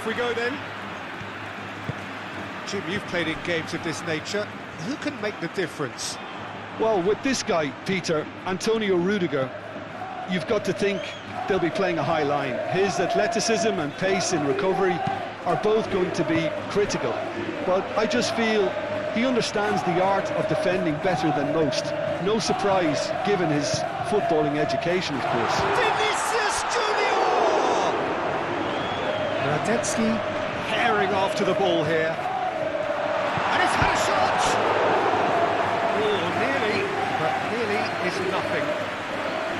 we go then. Jim, you've played in games of this nature. Who can make the difference? Well, with this guy, Peter, Antonio Rudiger, you've got to think they'll be playing a high line. His athleticism and pace in recovery are both going to be critical. But I just feel he understands the art of defending better than most. No surprise, given his footballing education, of course. Vinicius Junior! Radetzky herring after the ball here. And he's had a shot! Oh, nearly, but nearly is nothing.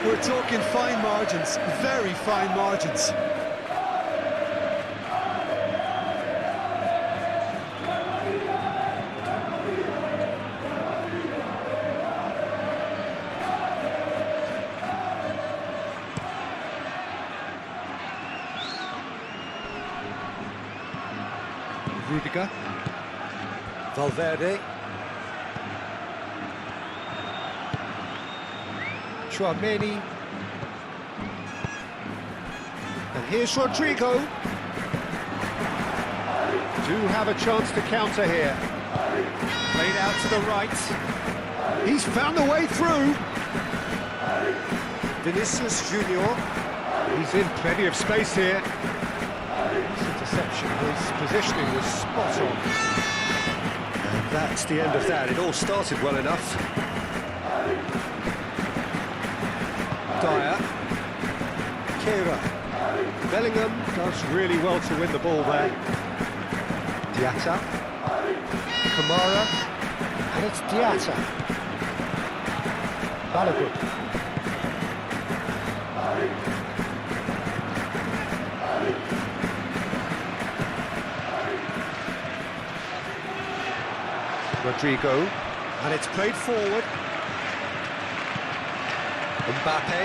We're talking fine margins, very fine margins. Rudiger, Valverde, Chouameni, and here's Rodrigo. Do have a chance to counter here. Played out to the right. He's found the way through. Vinicius Junior. He's in plenty of space here. Interception, his positioning was spot on. And that's the end of that. It all started well enough. Dyer, Kehrer, Bellingham does really well to win the ball there. Diatta, Kamara, and it's Diatta. Balogun. Rodrigo, and it's played forward. Mbappe,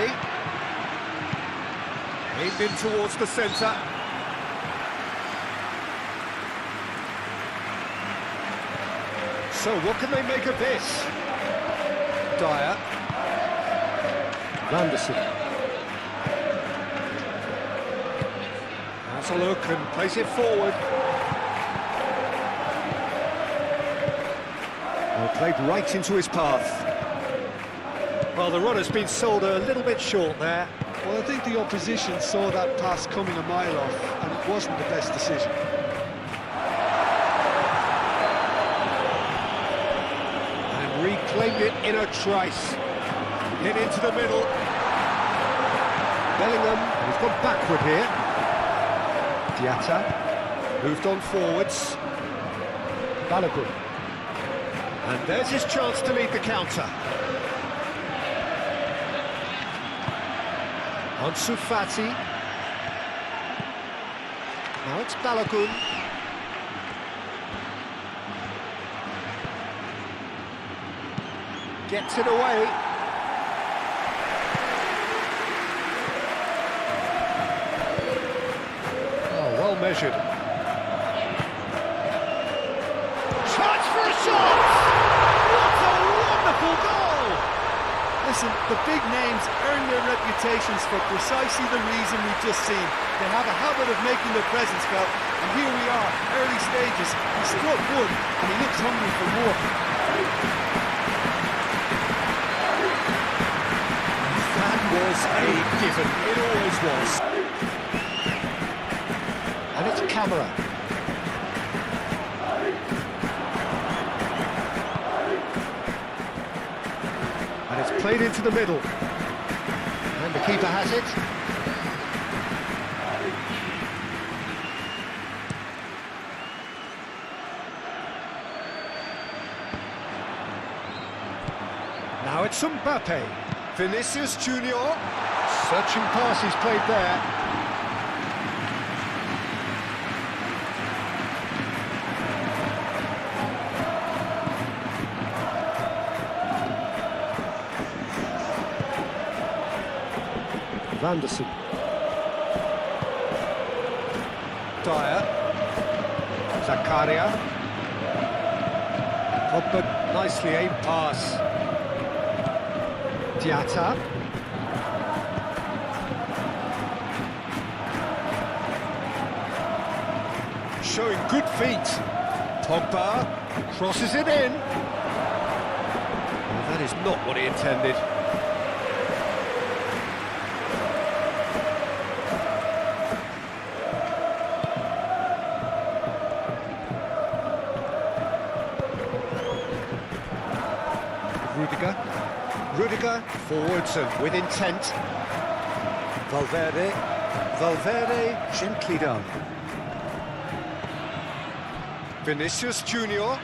aimed in towards the centre. So what can they make of this? Dyer, Vanderson. Has a look and plays it forward. Played right into his path. Well, the run has been sold a little bit short there. Well, I think the opposition saw that pass coming a mile off, and it wasn't the best decision. And reclaimed it in a trice. Hit into the middle. Bellingham, and he's gone backward here. Diatta, moved on forwards. Balogun. And there's his chance to lead the counter. Ansu Fati. Now it's Balogun. Gets it away. Oh, well measured. Chance for a shot! Goal! Listen, the big names earn their reputations for precisely the reason we've just seen. They have a habit of making their presence felt, and here we are, early stages. He struck good, and he looks hungry for more. That was a given. It always was. And it's Kamara. And it's played into the middle. And the keeper has it. Now it's Mbappe. Vinicius Junior. Searching pass he's played there. Vanderson. Dyer. Zakaria. But nicely aimed pass. Diatta. showing good feet. Pogba crosses it in. Well, that is not what he intended. Rudiger forwards and with intent. Valverde gently done. Vinicius Junior.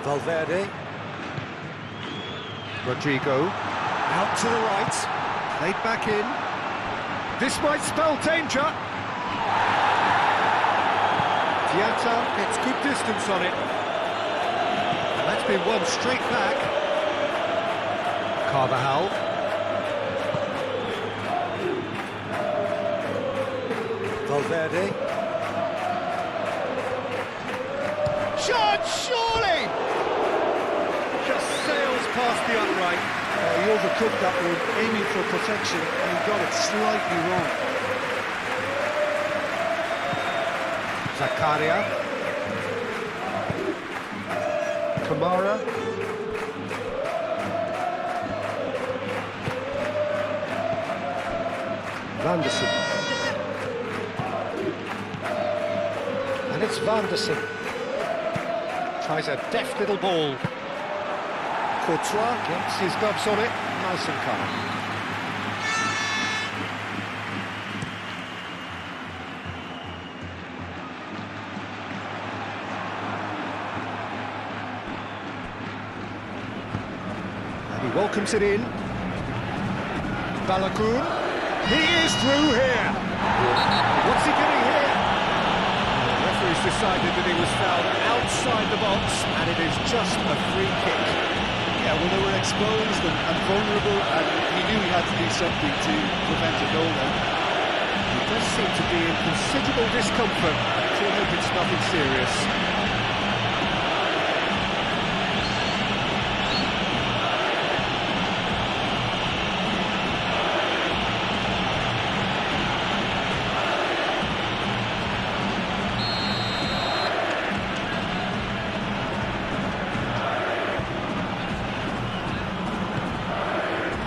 Valverde. Rodrigo out to the right. Played back in. This might spell danger. Diatta gets good distance on it. And that's been won straight back. Carvajal. Valverde. Shot, surely! Just sails past the upright. He overcooked that one, aiming for protection, and he got it slightly wrong. Zakaria. Kamara. Vanderson. And it's Vanderson. Tries a deft little ball. Courtois gets his gloves on it. Nice and calm. And he welcomes it in. Balakoon. He is through here. What's he getting here? The referee's decided that he was fouled outside the box, and it is just a free kick. Yeah, well, they were exposed and vulnerable, and he knew he had to do something to prevent a goal then. He does seem to be in considerable discomfort. I do hope it's nothing serious.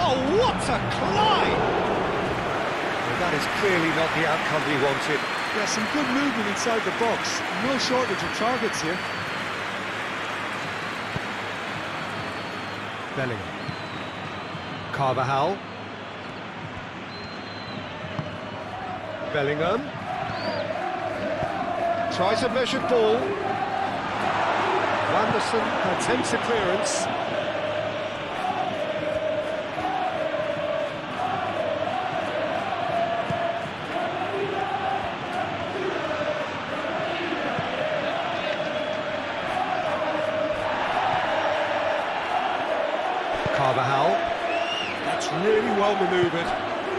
Oh, what a climb! Well, that is clearly not the outcome he wanted. Yeah, some good movement inside the box. No shortage of targets here. Bellingham. Carvajal. Bellingham. Tries a measured ball. Vanderson attempts a clearance. Carvajal. That's really well manoeuvred.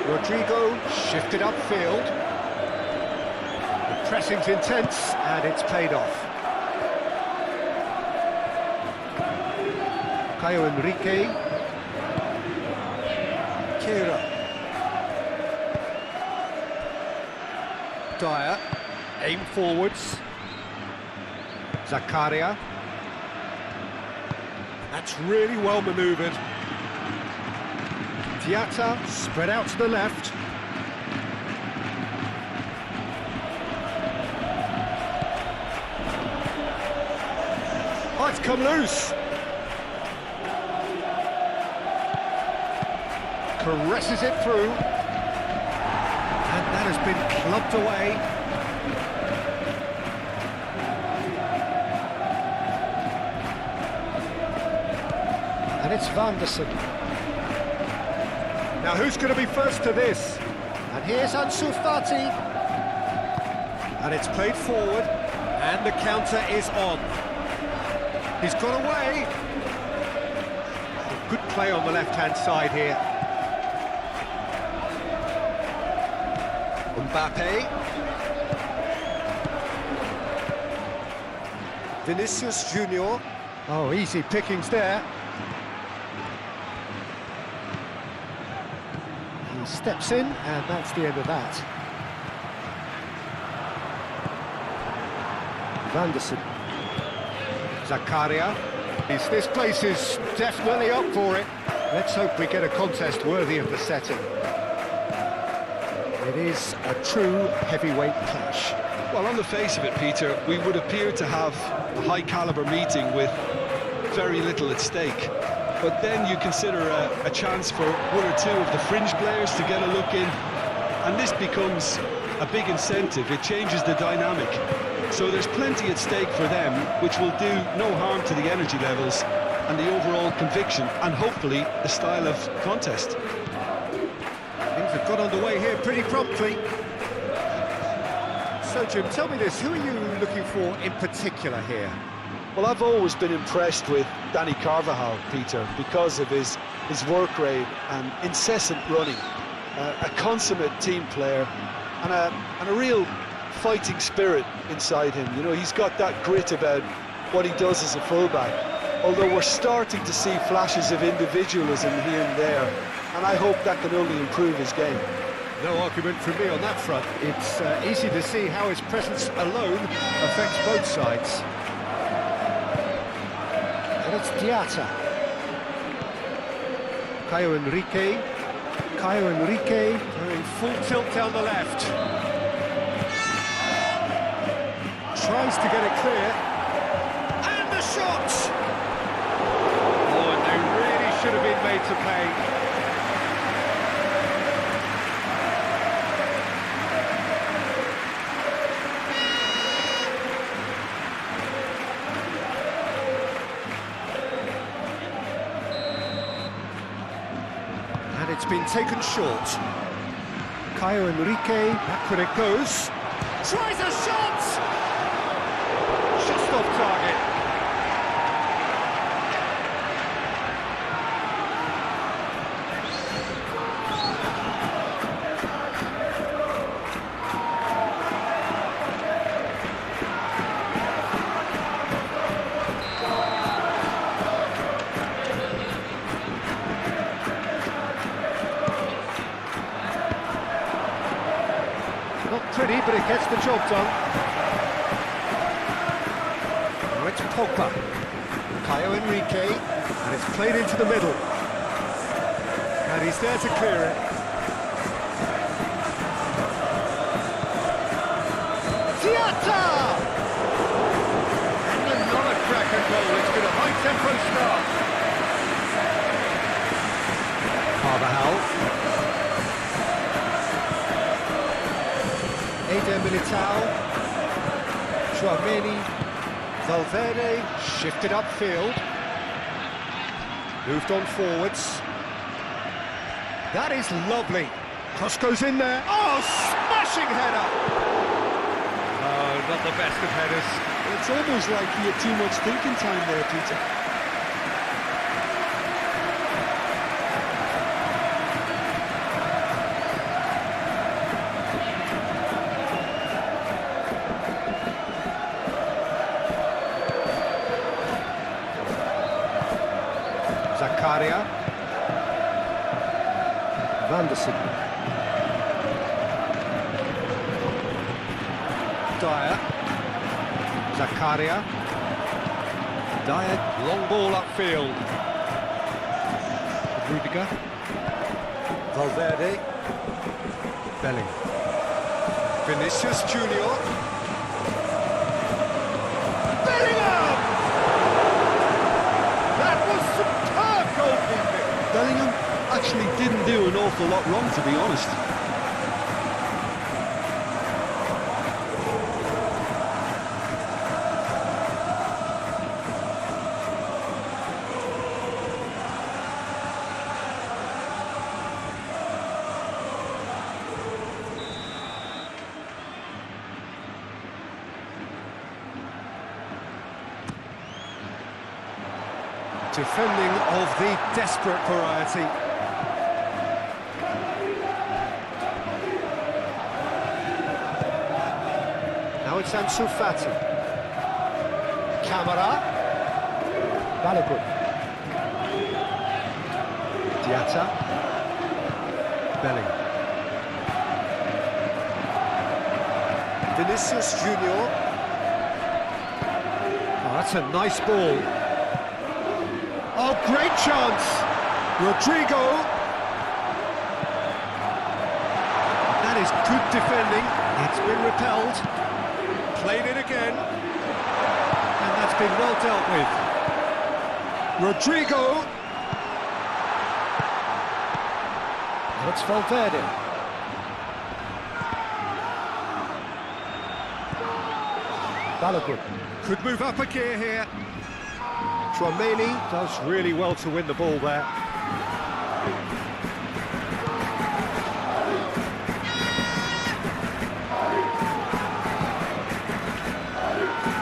Rodrigo shifted upfield. The pressing's intense and it's paid off. Caio Henrique. Kira. Dyer. Aim forwards. Zakaria. That's really well manoeuvred. Diatta spread out to the left. Oh, it's come loose. Caresses it through. And that has been clubbed away. And it's Vanderson. Now who's going to be first to this? And here's Ansu Fati. And it's played forward. And the counter is on. He's got away. Good play on the left-hand side here. Mbappe. Vinicius Junior. Oh, easy pickings there. He steps in, and that's the end of that. Vanderson. Zakaria. This place is definitely up for it. Let's hope we get a contest worthy of the setting. It is a true heavyweight clash. Well, on the face of it, Peter, we would appear to have a high-caliber meeting with very little at stake. But then you consider a chance for one or two of the fringe players to get a look in, and this becomes a big incentive. It changes the dynamic. So there's plenty at stake for them, which will do no harm to the energy levels and the overall conviction, and hopefully the style of contest. Things have got underway here pretty promptly. So, Jim, tell me this, who are you looking for in particular here? Well, I've always been impressed with Danny Carvajal, Peter, because of his work rate and incessant running. A consummate team player and a real fighting spirit inside him. You know, he's got that grit about what he does as a fullback. Although we're starting to see flashes of individualism here and there, and I hope that can only improve his game. No argument from me on that front. It's easy to see how his presence alone affects both sides. And it's Diatta. Caio Henrique going full tilt down the left. Tries to get it clear. And the shot! Oh, and they really should have been made to pay. And it's been taken short. Caio Henrique, back when it goes. Tries a shot! Just off target. Not pretty, but it gets the job done. Now it's Pogba. Caio Henrique, and it's played into the middle. And he's there to clear it. Diatta! And another cracker goal. It's been a high-tempo start. Carvajal. Eder Militao, Chouameni, Valverde, shifted upfield, moved on forwards. That is lovely. Cross goes in there. Oh, smashing header! Oh, not the best of headers. It's almost like he had too much thinking time there, Peter. Zakaria. Vanderson. Dyer. Zakaria. Dyer, long ball upfield. Rudiger. Valverde. Belling. Vinicius Junior. Bellingham! That was superb goalkeeping! Bellingham actually didn't do an awful lot wrong, to be honest. Defending of the desperate variety. Now it's Ansu Fati. Camara. Balogun. Diatta. Belling. Vinicius Junior. That's a nice ball. Oh, great chance! Rodrigo. That is good defending. It's been repelled. Played it again. And that's been well dealt with. Rodrigo. And it's Valverde. Balogun. Could move up a gear here. Tchouaméni does really well to win the ball there.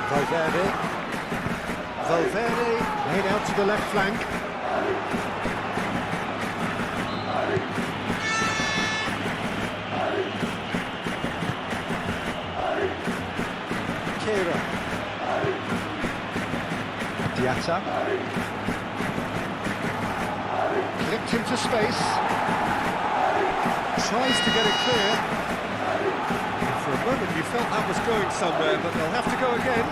Valverde. Valverde laid out to the left flank. Kera. Diatta. Clipped into space. Tries to get it clear. For a moment you felt that was going somewhere, but they'll have to go again.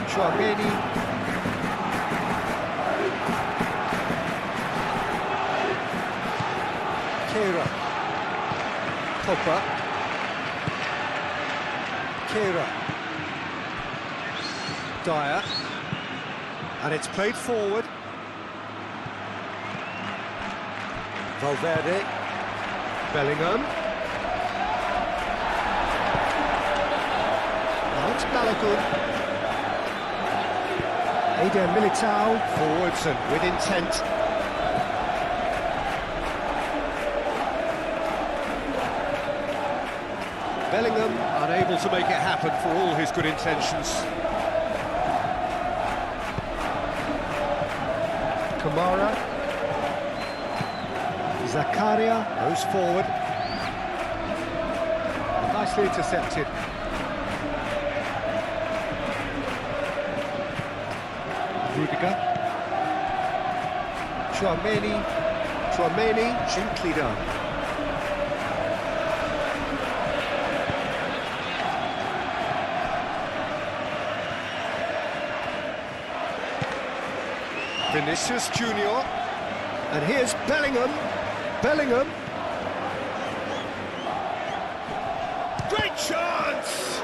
Tchouaméni. Kera. Pogba. Kera. Dyer. And it's played forward. Valverde. Bellingham. Now it's Balogun. Eder Militao. Forwards and with intent. Bellingham unable to make it happen for all his good intentions. Kamara. Zakaria goes forward. Nicely intercepted. Rudiger. Tchouaméni. Tchouaméni, gently done. Vinicius Junior, and here's Bellingham. Bellingham. Great chance!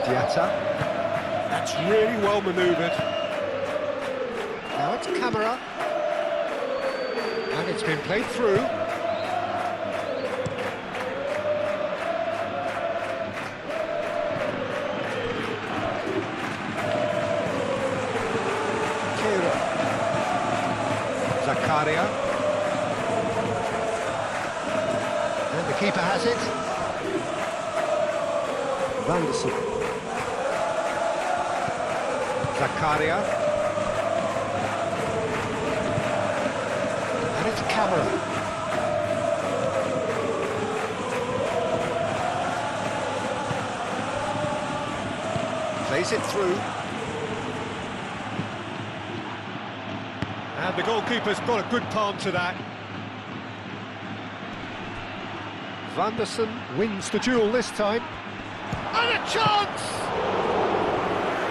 Diatta. That's really well manoeuvred. Now it's Camera. And it's been played through. Zakaria. And the keeper has it. Vanderson. Zakaria. And it's Camera. Plays it through. And the goalkeeper's got a good palm to that. Vanderson wins the duel this time. And a chance!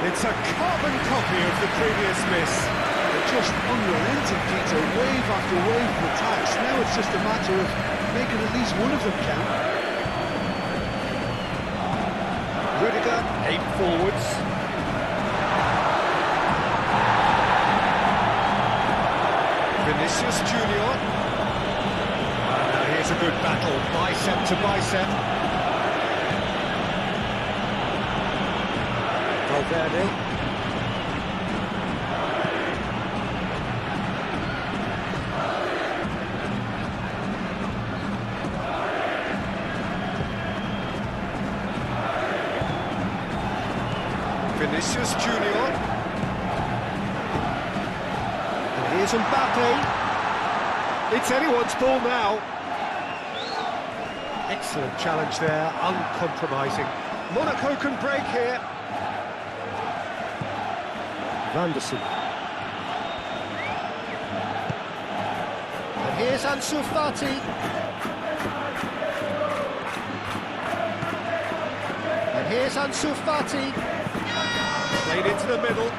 It's a carbon copy of the previous miss. They're just unrelenting, Peter, wave after wave of attacks. Now it's just a matter of making at least one of them count. Rudiger, aim forwards. Vinicius Junior. And now here's a good battle, bicep to bicep. Valverde. Vinicius Junior. And here's Mbappe. It's anyone's ball now. Excellent challenge there, uncompromising. Monaco can break here. Vanderson. And here's Ansu Fati. here's Ansu Fati. Played into the middle.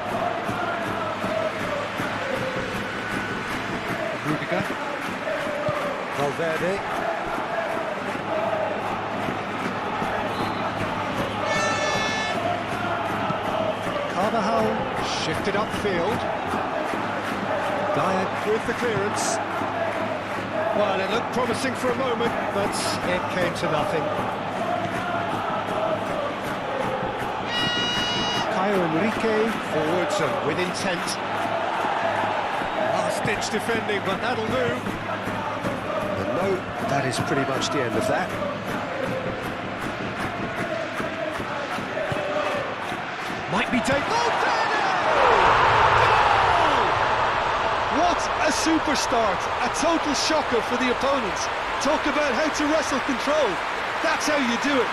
Rudiger. Valverde. Carvajal shifted upfield. Dyer with the clearance. Well, it looked promising for a moment, but it came to nothing. Caio Henrique forwards and with intent. Last-ditch defending, but that'll do. And no, that is pretty much the end of that. Might be taken. Oh, What a super start! A total shocker for the opponents. Talk about how to wrestle control. That's how you do it.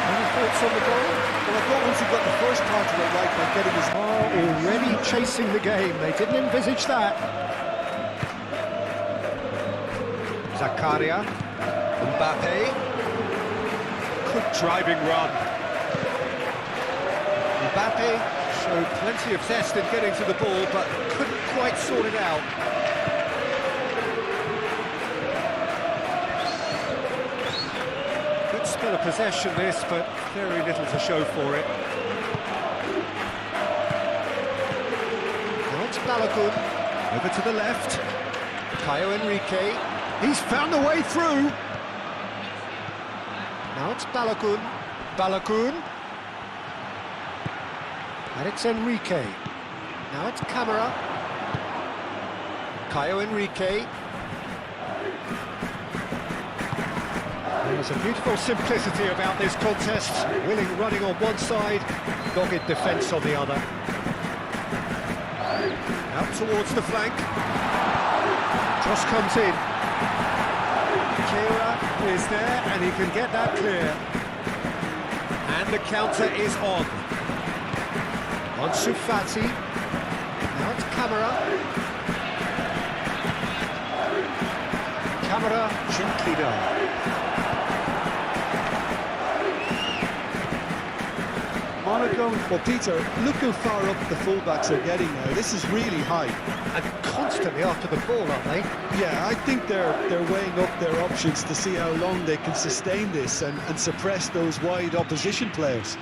Any thoughts on the goal? Well, I thought once he got the first part of it right by getting his... Already chasing the game. They didn't envisage that. Zakaria. Mbappe. Good driving run. Mbappe showed plenty of zest in getting to the ball, but couldn't quite sort it out. Good spell of possession this, but very little to show for it. Now it's Balogun, over to the left. Caio Henrique, he's found the way through. Now it's Balogun. Balogun. And it's Henrique. Now it's Camara. Caio Henrique. There's a beautiful simplicity about this contest. Willing running on one side, dogged defence on the other. Out towards the flank. Cross comes in. Kira is there, and he can get that clear. And the counter is on. Ansu Fati. Now it's Camara. Camara gently down. Monaco, well, Peter, look how far up the fullbacks are getting now. This is really high. And constantly after the ball, aren't they? Yeah, I think they're weighing up their options to see how long they can sustain this and suppress those wide opposition players.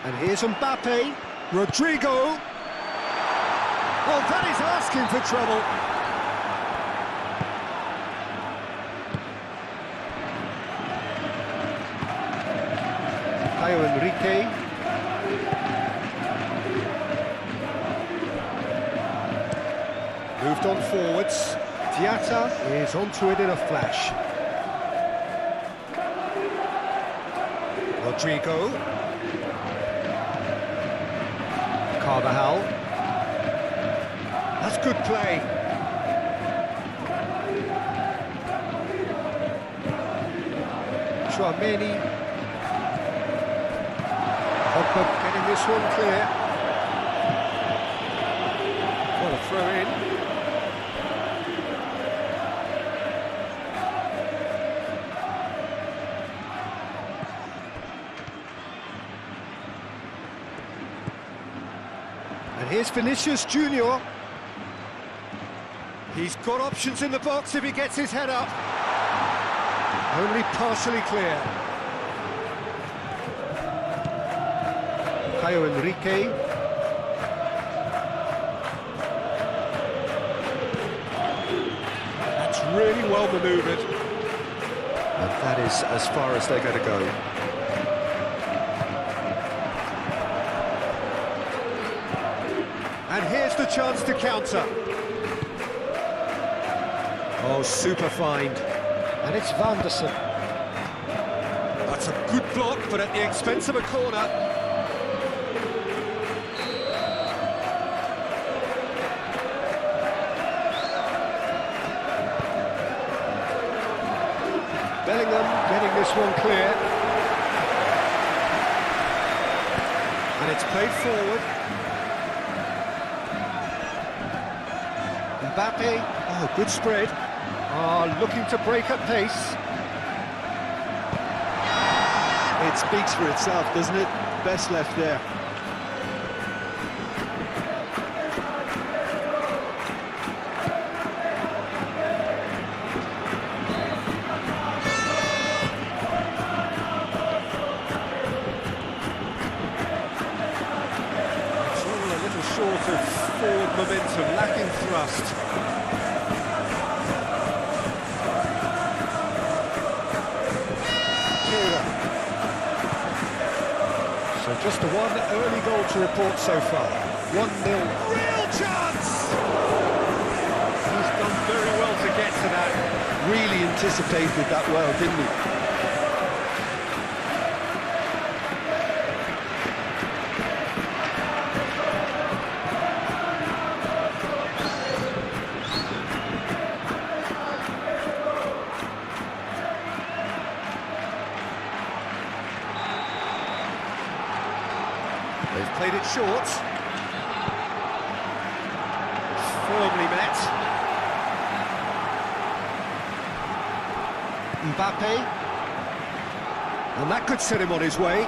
And here's Mbappe. Rodrigo. Oh, that is asking for trouble. Caio Henrique. Moved on forwards. Diatta is onto it in a flash. Rodrigo. Carvajal. That's good play. Chouameni. Pogba getting this one clear. What a throw in. And here's Vinicius Junior. He's got options in the box if he gets his head up. Only partially clear. Caio Henrique. That's really well manoeuvred. And that is as far as they're going to go. And here's the chance to counter. Oh, super find. And it's Vanderson. That's a good block, but at the expense of a corner. Bellingham getting this one clear. And it's played forward. Mbappe, oh, good spread. Looking to break at pace. It speaks for itself, doesn't it? Best left there. It's all a little short of forward momentum, lacking thrust. So just the one early goal to report so far. 1-0. Real chance! He's done very well to get to that. Really anticipated that well, didn't he? They've played it short. Firmly met. Mbappe. And that could set him on his way.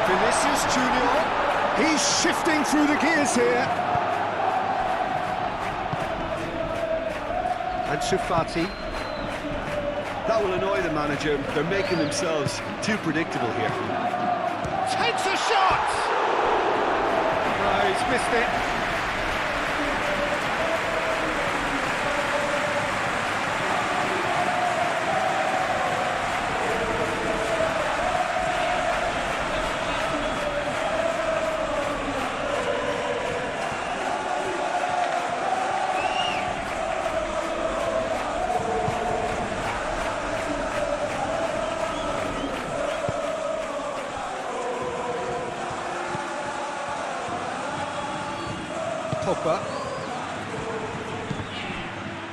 Vinicius Junior. He's shifting through the gears here. And Shufati. That will annoy the manager. They're making themselves too predictable here. Takes a shot! No, he's missed it. Pogba.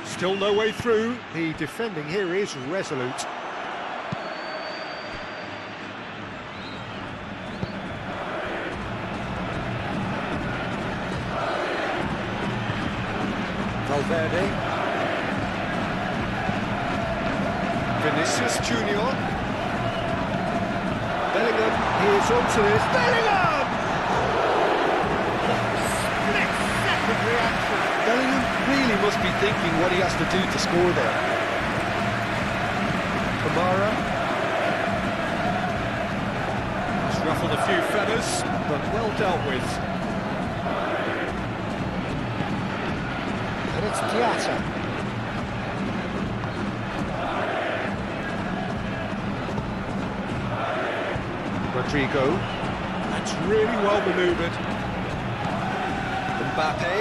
Still no way through. The defending here is resolute. Valverde. Vinicius Junior. Bellingham, he is onto this. Bellingham! Reaction. Bellingham really must be thinking what he has to do to score there. Kamara. He's ruffled a few feathers, but well dealt with. And it's Diatta. Rodrigo. That's really well manoeuvred. Mbappe.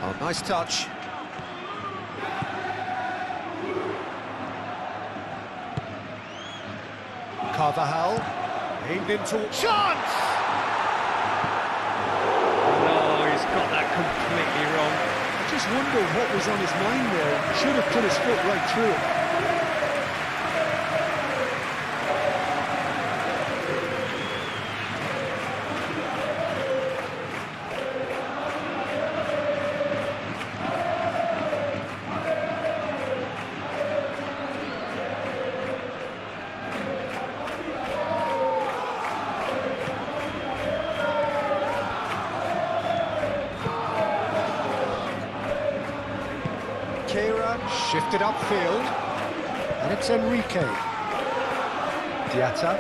Oh, nice touch. Carvajal. Aimed into... Chance! No, he's got that completely wrong. I just wonder what was on his mind there. Should have put his foot right through it. Shifted upfield, and it's Enrique. Diatta.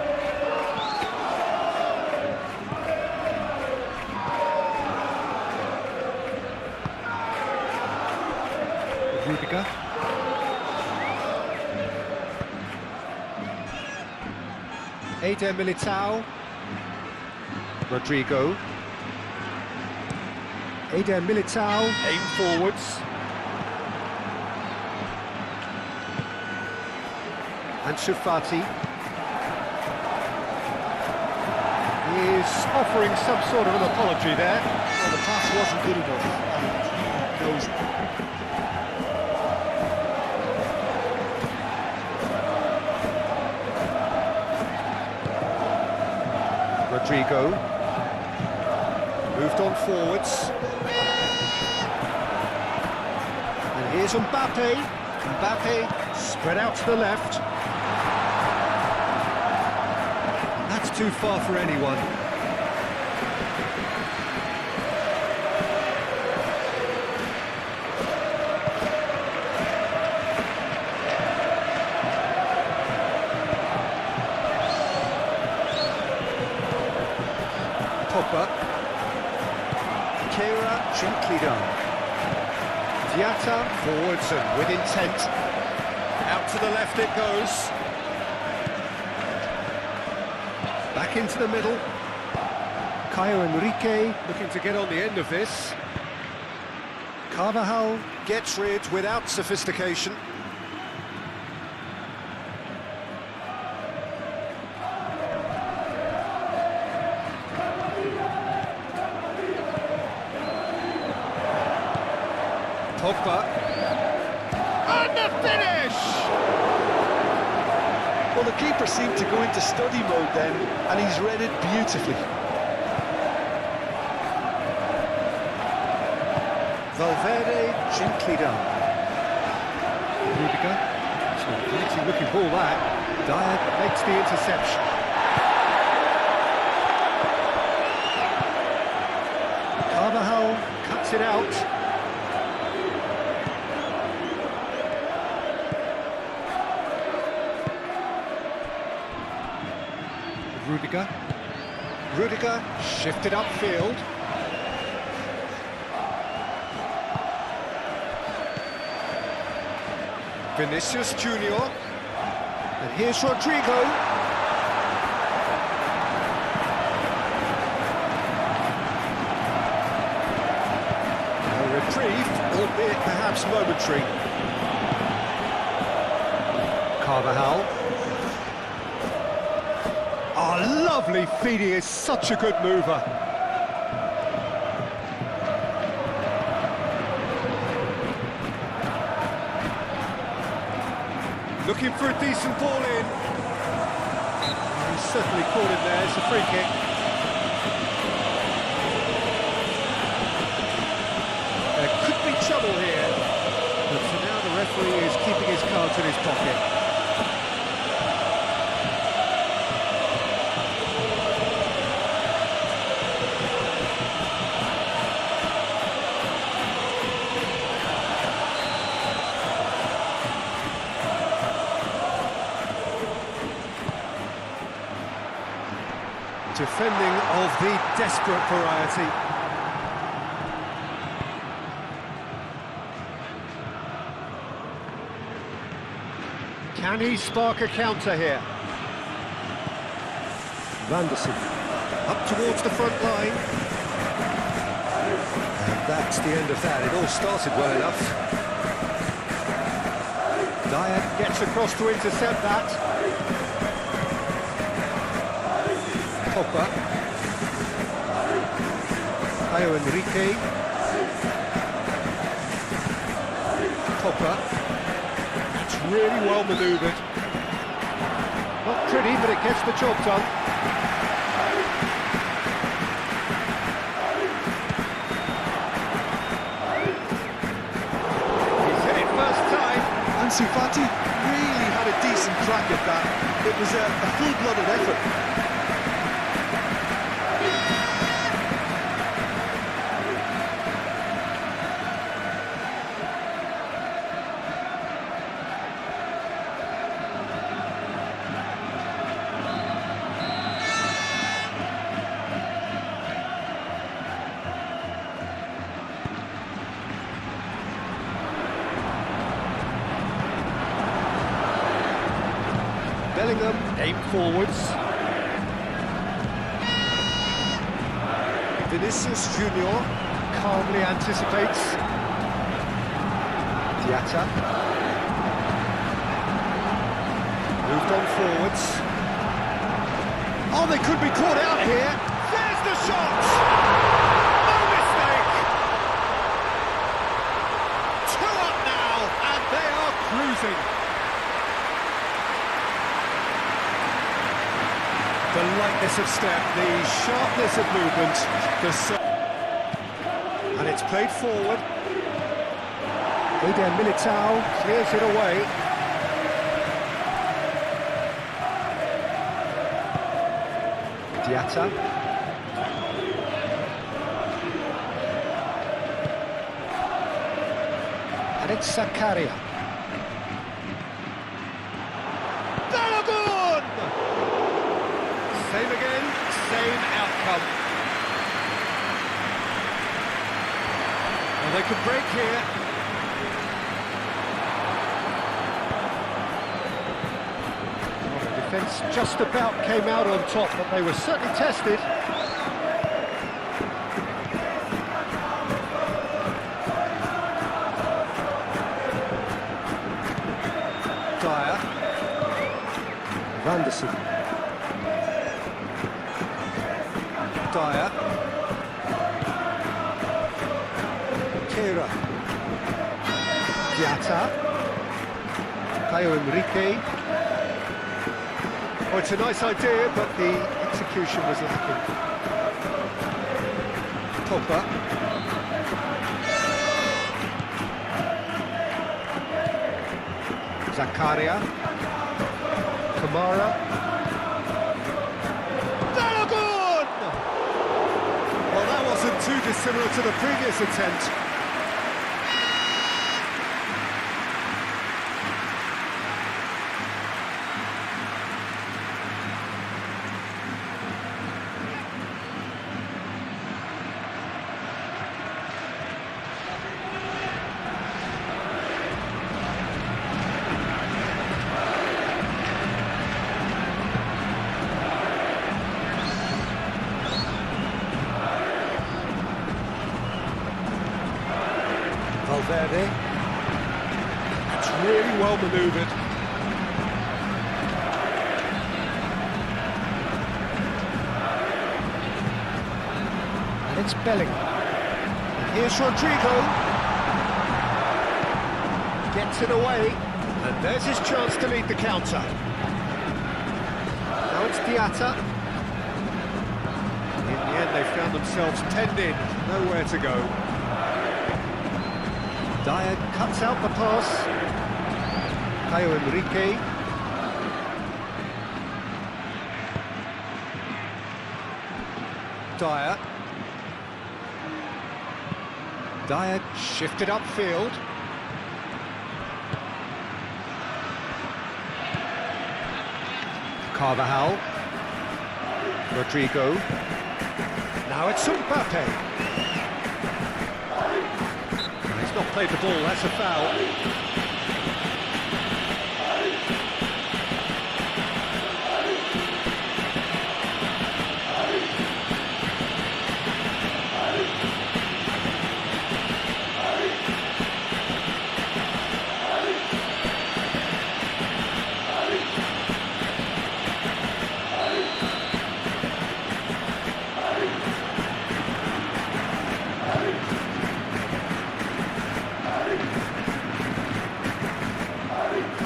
Rudiger. Eder Militao. Rodrigo. Eder Militao. Aim forwards. And Shufati is offering some sort of an apology there. Well, the pass wasn't good enough, and he knows it. Rodrigo moved on forwards. Here's Mbappe. Mbappe spread out to the left. That's too far for anyone. Gently done. Diatta forwards and with intent. Out to the left it goes. Back into the middle. Caio Henrique looking to get on the end of this. Carvajal gets rid without sophistication. Pogba, and the finish! Well, the keeper seemed to go into study mode then, and he's read it beautifully. Valverde, gently done. Rudiger, it's a pretty looking ball that. Dyer makes the interception. Carvajal cuts it out. Rudiger shifted upfield. Vinicius Junior. And here's Rodrigo. A reprieve, albeit perhaps momentary. Carvajal. Oh, lovely feeding, is such a good mover. Looking for a decent ball in. He's certainly caught it there, it's a free kick. There could be trouble here, but for now the referee is keeping his cards in his pocket. Defending of the desperate variety. Can he spark a counter here? Vanderson up towards the front line. And that's the end of that. It all started well enough. Dyer gets across to intercept that. Pogba, Caio Henrique, Pogba, it's really well manoeuvred, not pretty but it gets the job done. He's hit it first time. Ansu Fati really had a decent crack at that. It was a full-blooded effort. Bellingham aimed forwards. Vinicius Junior calmly anticipates. Diatta moved on forwards. Oh, they could be caught out here. There's the shot! No mistake! 2 up now, and they are cruising. The lightness of step, the sharpness of movement, and it's played forward. Eder Militao clears it away. Diatta. And it's Zakaria. Balogun! Same again, same outcome. Well, they could break here. Well, the defence just about came out on top, but they were certainly tested. Dyer. Vanderson. Dyer. Kera. Diatta. Caio Enrique. Oh, it's a nice idea, but the execution was lacking. Pogba. Zakaria. Kamara. Balogun! Well, that wasn't too dissimilar to the previous attempt. Valverde. It's really well manoeuvred. And it's Bellingham. And here's Rodrigo. Gets it away. And there's his chance to lead the counter. Now it's Diatta. In the end, they found themselves penned in. Nowhere to go. Dyer cuts out the pass. Caio Enrique. Dyer. Dyer shifted upfield. Carvajal. Rodrigo. Now it's Mbappe. Not played the ball, that's a foul.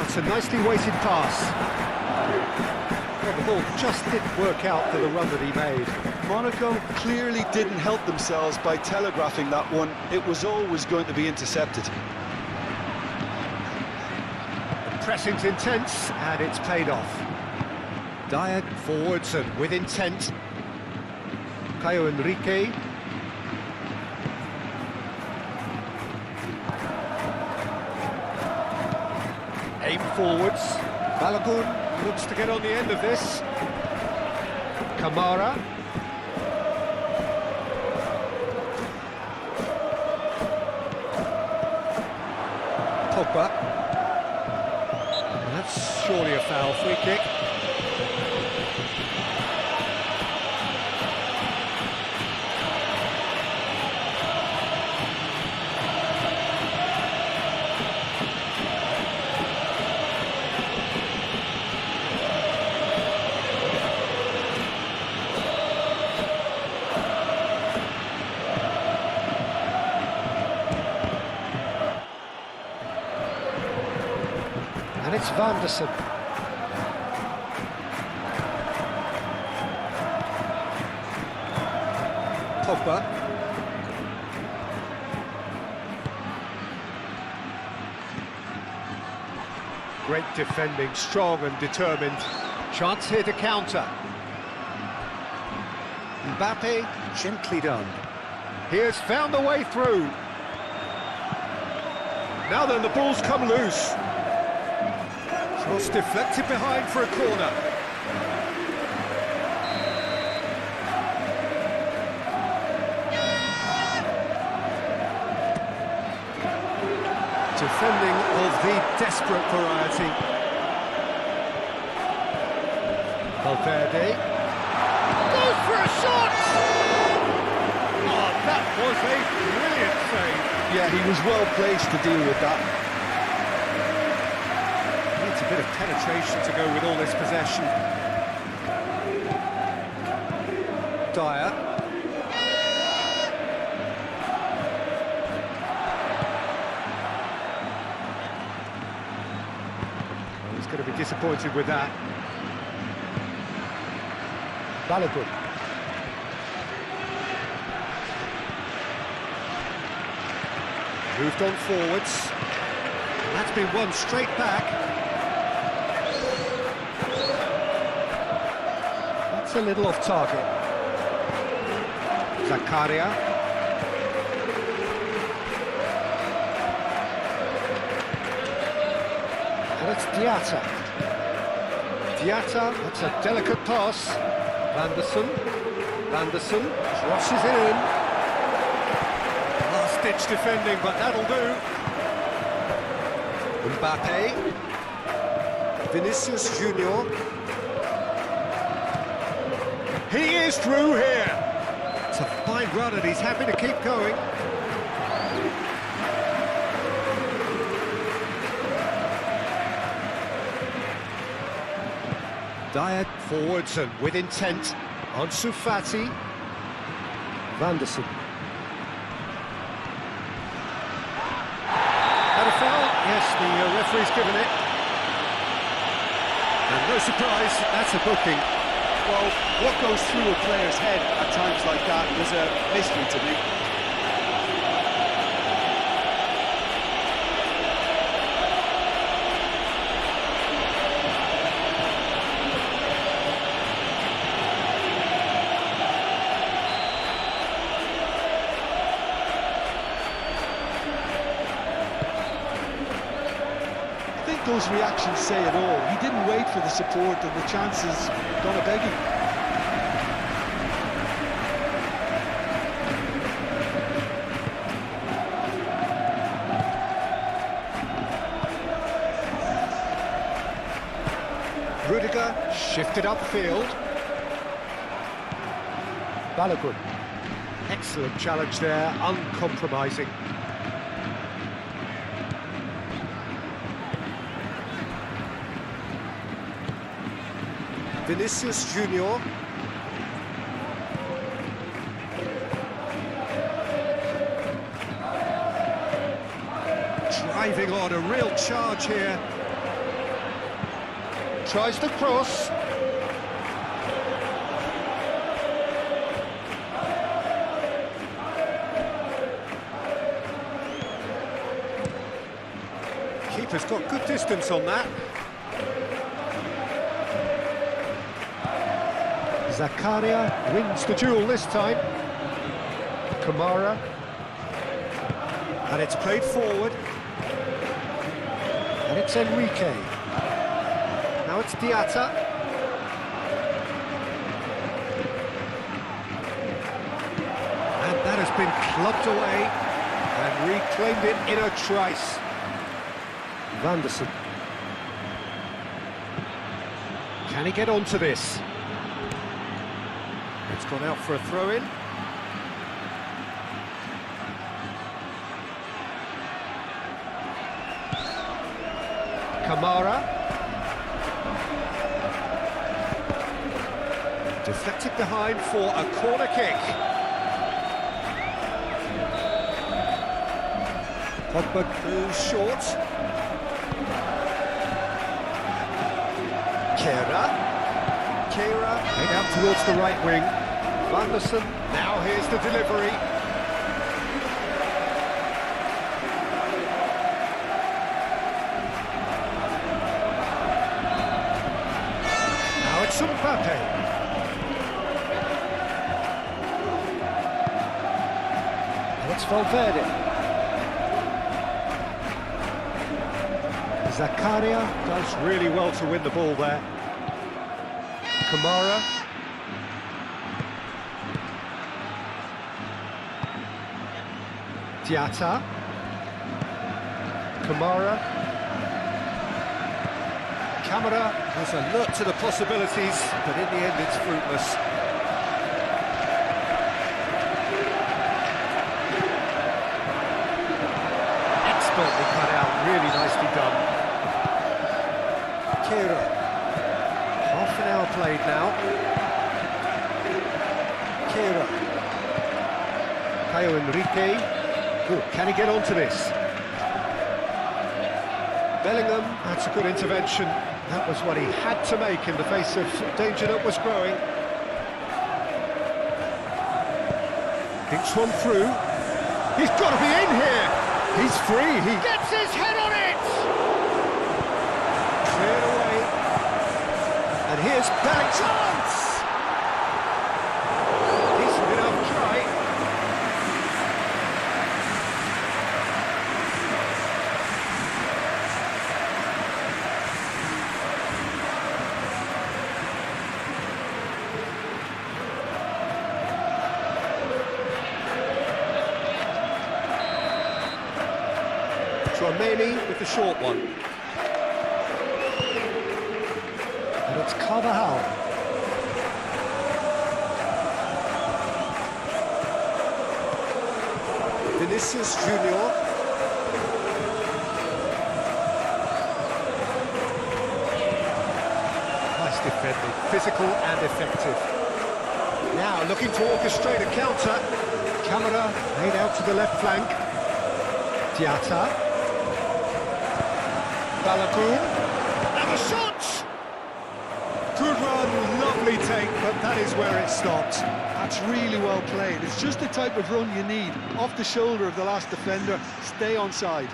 It's a nicely weighted pass. Well, the ball just didn't work out for the run that he made. Monaco clearly didn't help themselves by telegraphing that one. It was always going to be intercepted. The pressing's intense, and it's paid off. Dyer forwards and with intent. Caio Enrique. Aim forwards. Balogun looks to get on the end of this. Kamara. Pogba. That's surely a foul. Free kick. And it's Vanderson. Pogba. Great defending, strong and determined. Chance here to counter. Mbappe, gently done. He has found a way through. Now then, the ball's come loose. Cross deflected behind for a corner. Defending of the desperate variety. Valverde goes for a shot! Oh, that was a brilliant save. Yeah, he was well placed to deal with that. Needs a bit of penetration to go with all this possession. Dyer. Well, he's going to be disappointed with that. Balogun. Moved on forwards. And that's been won straight back. That's a little off target. Zakaria. And it's Diatta. Diatta, that's a delicate pass. Vanderson crosses it in. Last-ditch defending, but that'll do. Mbappe. Vinicius Junior. He is through here. It's a fine run and he's happy to keep going. Dyer forwards and with intent. Ansu Fati. Vanderson. Had a foul? Yes, the referee's given it. And no surprise, that's a booking. Well, what goes through a player's head at times like that was a mystery to me. Those reactions say it all. He didn't wait for the support and the chances gone a begging. Rudiger shifted upfield. Balogun. Excellent challenge there, uncompromising. Vinicius Junior. Driving on, a real charge here. Tries to cross. Keeper's got good distance on that. Zakaria wins the duel this time. Kamara. And it's played forward. And it's Enrique. Now it's Diatta. And that has been clubbed away and reclaimed it in a trice. Vanderson. Can he get onto this? It's gone out for a throw-in. Kamara. Deflected behind for a corner kick. Pogba moves short. Kehra head out towards the right wing. Vanderson, now here's the delivery. It's Valverde. Zakaria does really well to win the ball there. Kamara. Diatta. Kamara. Camera was alert to the possibilities, but in the end it's fruitless. Expertly cut out, really nicely done. Kira. Half an hour played now. Kira. Caio Enrique. Oh, can he get onto this? Bellingham, that's a good intervention. That was what he had to make in the face of danger that was growing. Thinks one through. He's got to be in here! He's free, he gets his head on it! Cleared away. And here's Bellingham. Chance! Decent enough try. Romani with the short one. And it's Carvajal. Vinicius Junior. Nice defending, physical and effective. Now looking to orchestrate a counter. Camera laid out to the left flank. Diatta. Balogun, and a shot! Good run, lovely take, but that is where it stopped. That's really well played. It's just the type of run you need. Off the shoulder of the last defender, stay onside.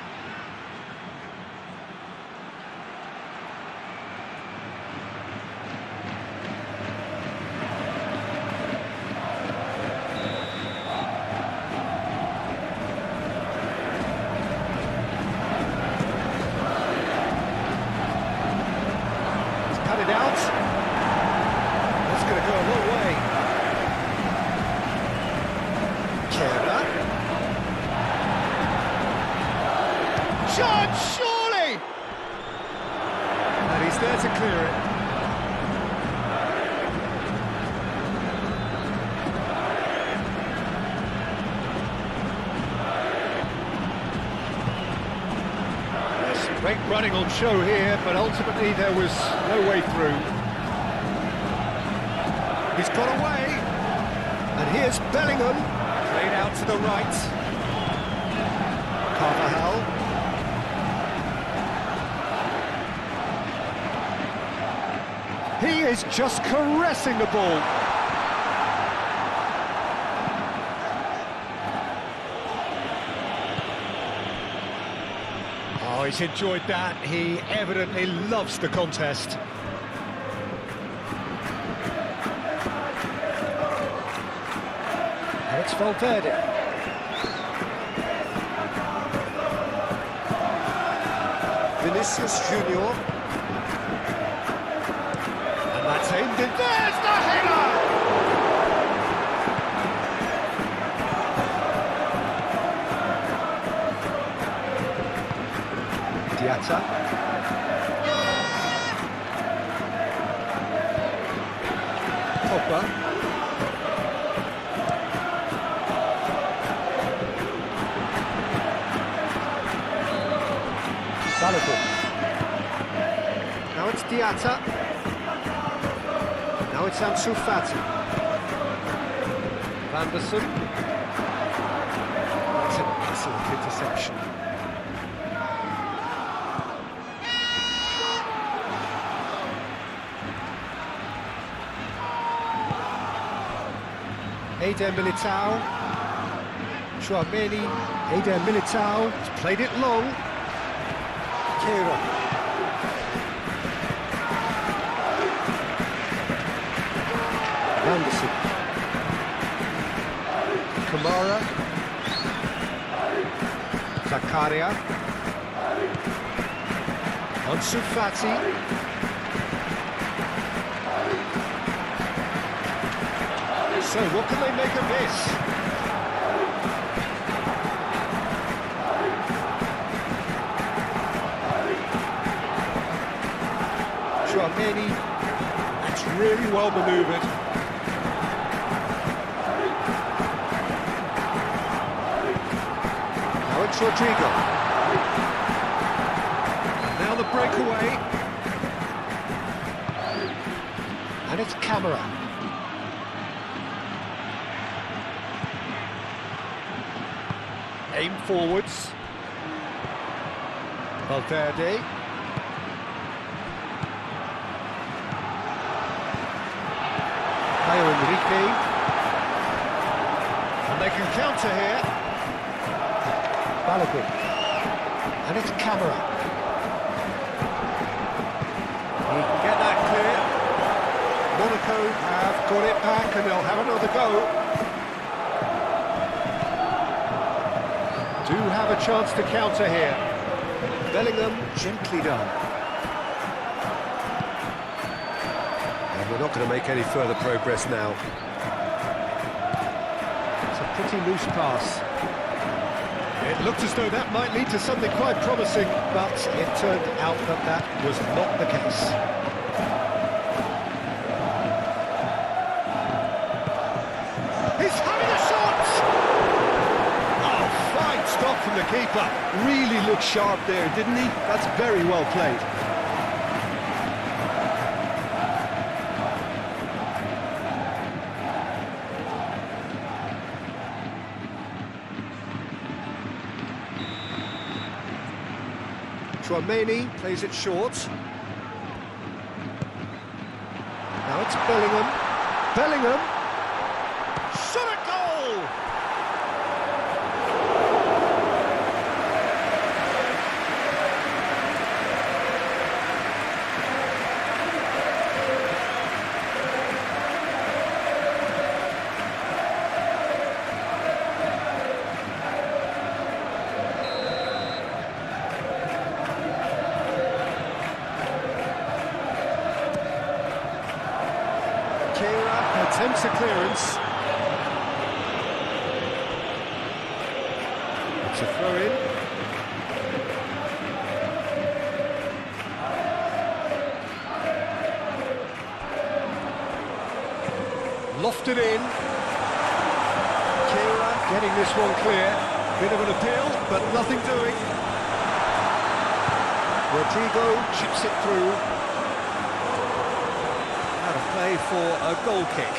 Cut it out. That's going to go a long way. Kera. Shot, surely! And he's there to clear it. Great running on show here, but ultimately there was no way through. He's got away, and here's Bellingham, played out to the right. Carvajal. He is just caressing the ball. Oh, he's enjoyed that. He evidently loves the contest. And it's Valverde. Vinicius Junior. And that's aimed in. There's the header! Diatta. Pogba. Balogun. Now it's Diatta. Now it's Ansu Fati. Vanderson. That's an excellent interception. Eder Militao, Chouameni, Eder Militao, he's played it long. Kera. Anderson. Kamara. Zakaria. Ansu Fati. So, what can they make of this? Chouameni. That's really well manoeuvred. Now it's Rodrigo. Now the breakaway. And it's Camera. Aim forwards. Valverde. Enrique. And they can counter here. Balogun. And it's Camera. He can get that clear. Monaco have got it back and they'll have another go. Do have a chance to counter here. Bellingham gently done. We're not going to make any further progress now. It's a pretty loose pass. It looked as though that might lead to something quite promising, but it turned out that that was not the case. He's having a shot! Oh, fine stop from the keeper. Really looked sharp there, didn't he? That's very well played. Chouameni plays it short. Now it's Bellingham. Bellingham! Shot at goal! Attempts a clearance. It's a throw-in. Lofted in. Kira getting this one clear. Bit of an appeal, but nothing doing. Rodrigo chips it through. Play for a goal kick.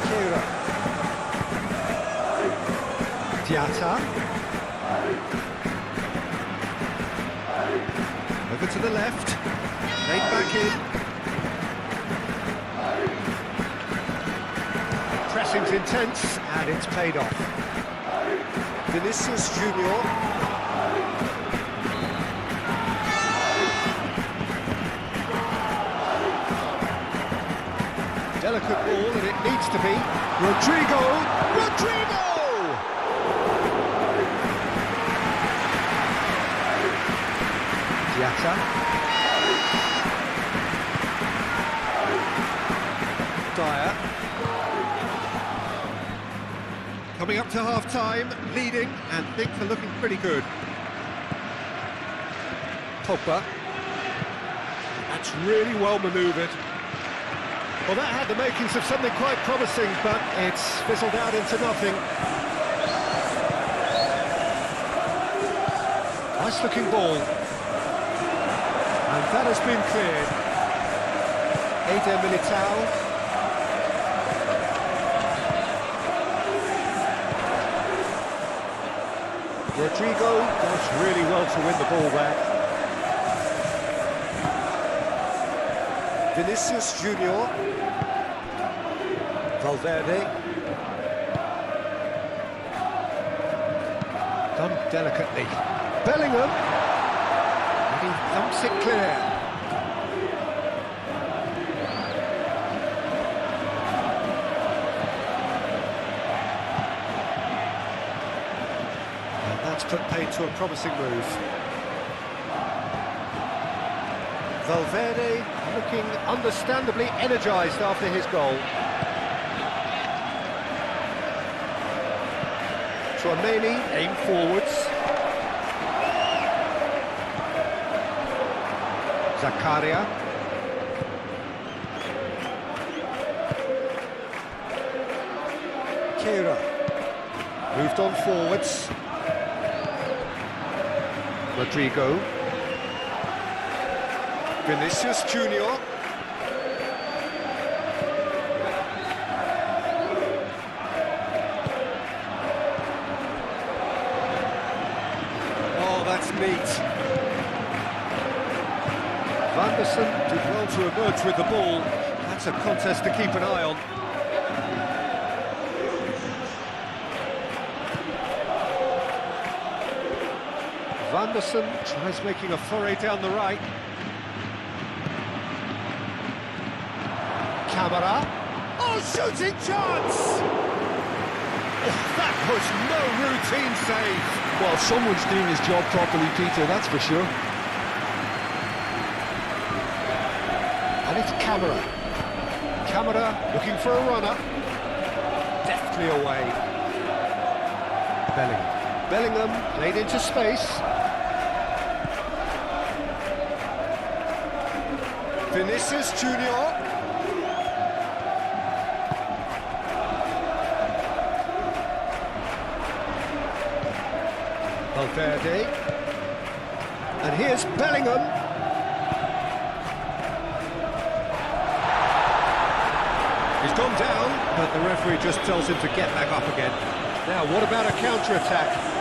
Kira. Diatta. Over to the left. Laid back in. Pressing's intense, and it's paid off. Vinicius Junior. Delicate ball, and it needs to be. Rodrigo! Rodrigo! Diatta. Dyer. Coming up to half-time, leading, and things are looking pretty good. Pogba. That's really well manoeuvred. Well, that had the makings of something quite promising, but it's fizzled out into nothing. Nice-looking ball. And that has been cleared. Eder Militao. Rodrigo does really well to win the ball back. Vinicius Junior. Valverde. Done delicately. Bellingham. And he thumps it clear. took paid to a promising move. Valverde looking understandably energised after his goal. Tchouaméni aimed forwards. Zakaria. Keira. Moved on forwards. Rodrigo. Vinicius Junior. Oh, that's neat. Vanderson did well to emerge with the ball. That's a contest to keep an eye on. Vanderson tries making a foray down the right. Camera. Oh, shooting chance! Oh, that was no routine save. Well, someone's doing his job properly, Peter, that's for sure. And it's Camera. Camera looking for a runner. Deftly away. Bellingham played into space. Vinicius Junior. Valverde. And here's Bellingham. He's gone down, but the referee just tells him to get back up again. Now, what about a counter-attack?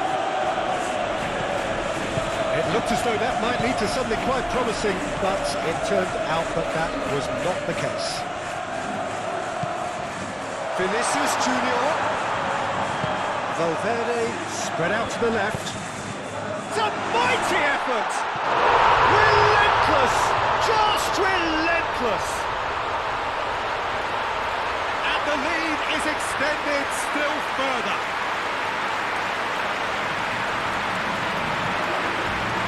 It looked as though that might lead to something quite promising, but it turned out that that was not the case. Vinicius Junior. Valverde spread out to the left. It's a mighty effort! Relentless! Just relentless! And the lead is extended still further.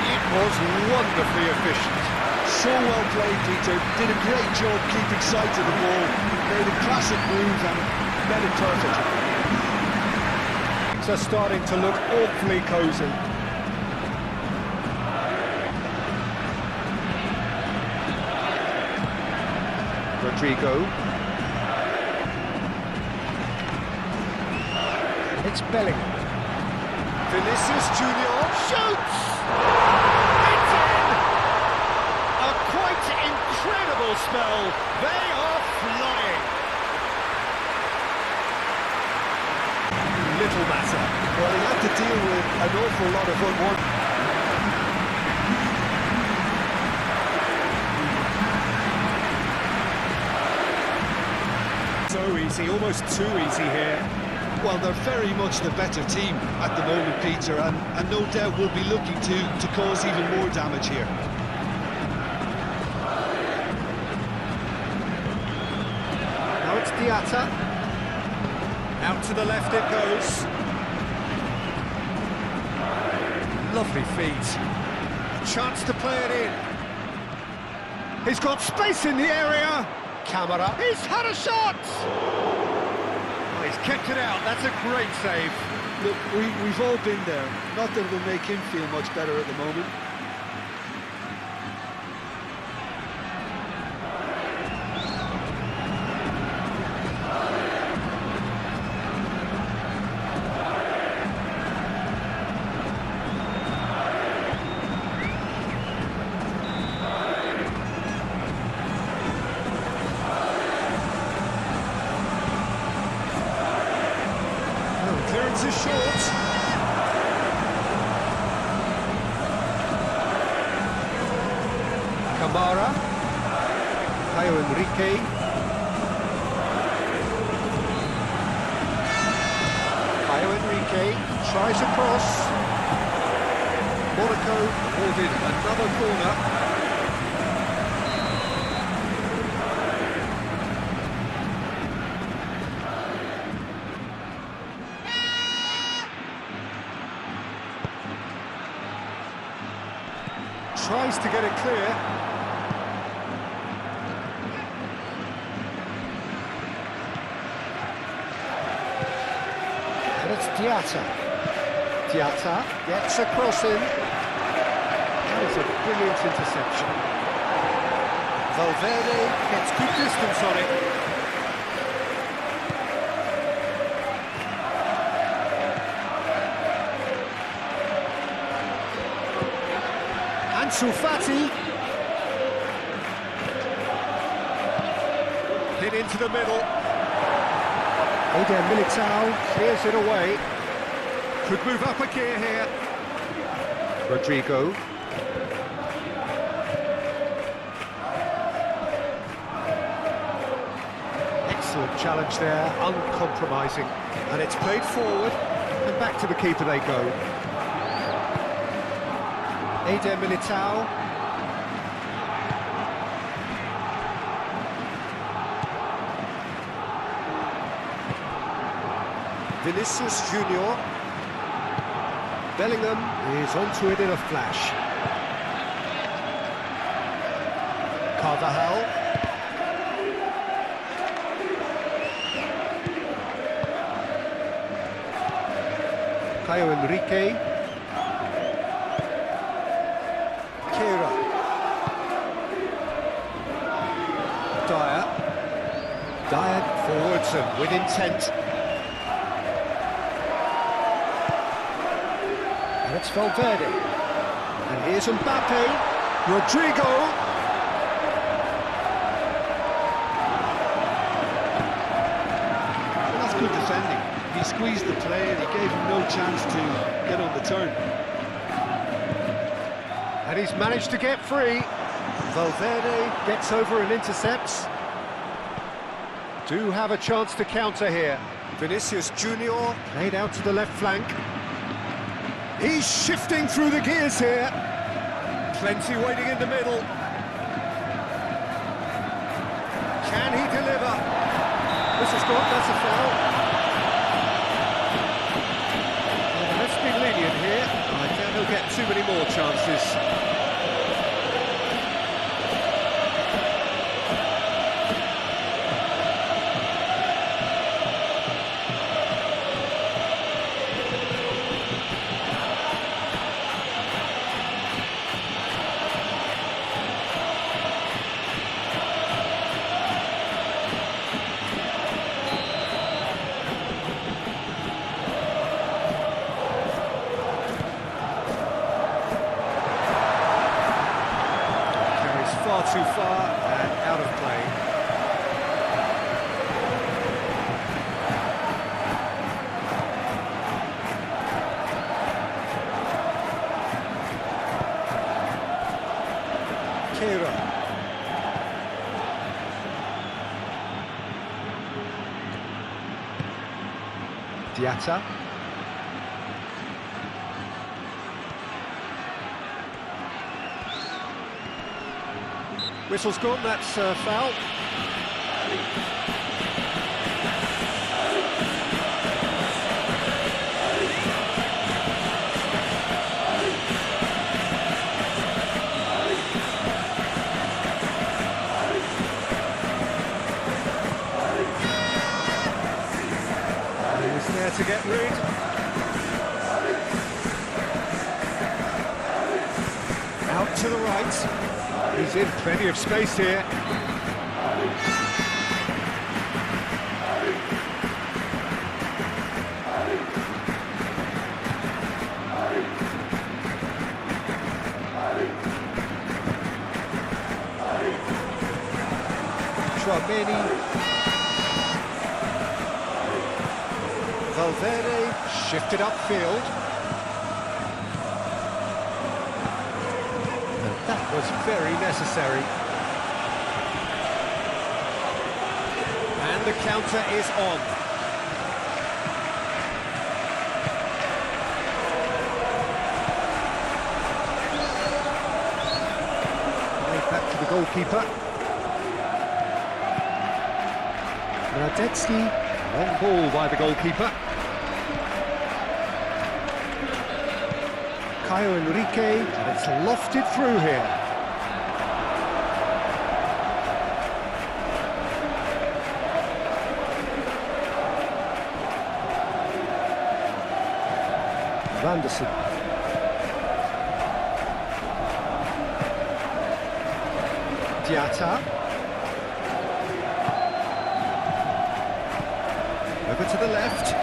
It was wonderfully efficient. So well played, Peter. Did a great job keeping sight of the ball. Made a classic move and met it perfectly. Things are starting to look awfully cosy. Rodrigo. It's Bellingham. Vinicius Junior shoots! It's in! A quite incredible spell. They are flying. Little matter. Well, he had to deal with an awful lot of unwanted. So easy, almost too easy here. Well, they're very much the better team at the moment, Peter, and no doubt will be looking to cause even more damage here. Now it's Diatta. Out to the left it goes. Lovely feet. A chance to play it in. He's got space in the area. Camera. He's had a shot! Oh, he's kept it out. That's a great save. Look, we've all been there. Not that it'll make him feel much better at the moment. Clearance is short. Camara. Caio Henrique. Caio Henrique tries across. Monaco awarded another corner. tries to get it clear. And it's Diatta. Diatta gets a cross in. That is a brilliant interception. Valverde gets good distance on it. Ansu Fati. Hit into the middle. Eder Militao clears it away. Could move up a gear here. Rodrigo. Excellent challenge there, uncompromising. And it's played forward, and back to the keeper they go. Eder Militao. Vinicius Junior. Bellingham is onto it in a flash. Carvajal. Caio Henrique. Kira. Dyer forwards and with intent. And it's Valverde. And here's Mbappe. Rodrigo. Well, that's good defending. He squeezed the play and he gave him no chance to get on the turn. And he's managed to get free. Valverde gets over and intercepts. Do have a chance to counter here. Vinicius Junior played out to the left flank. He's shifting through the gears here. Plenty waiting in the middle. Can he deliver? This is good, that's a foul. Let's be lenient here. I doubt he'll get too many more chances. Far too far and out of play. Kira. Diatta. Whistle's gone, that's foul. He was there to get rid. Out to the right. He's in plenty of space here. Chouameni. Valverde shifted upfield. That was very necessary. And the counter is on. Right back to the goalkeeper. Radetzky, long ball by the goalkeeper. Caio Enrique, and it's lofted through here. Vanderson. Diatta. Over to the left.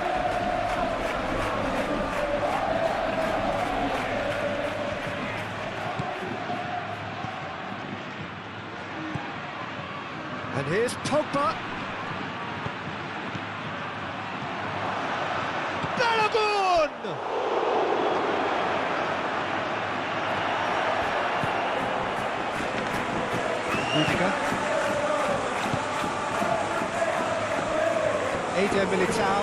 And here's Pogba. Balogun! Rudiger. Militao.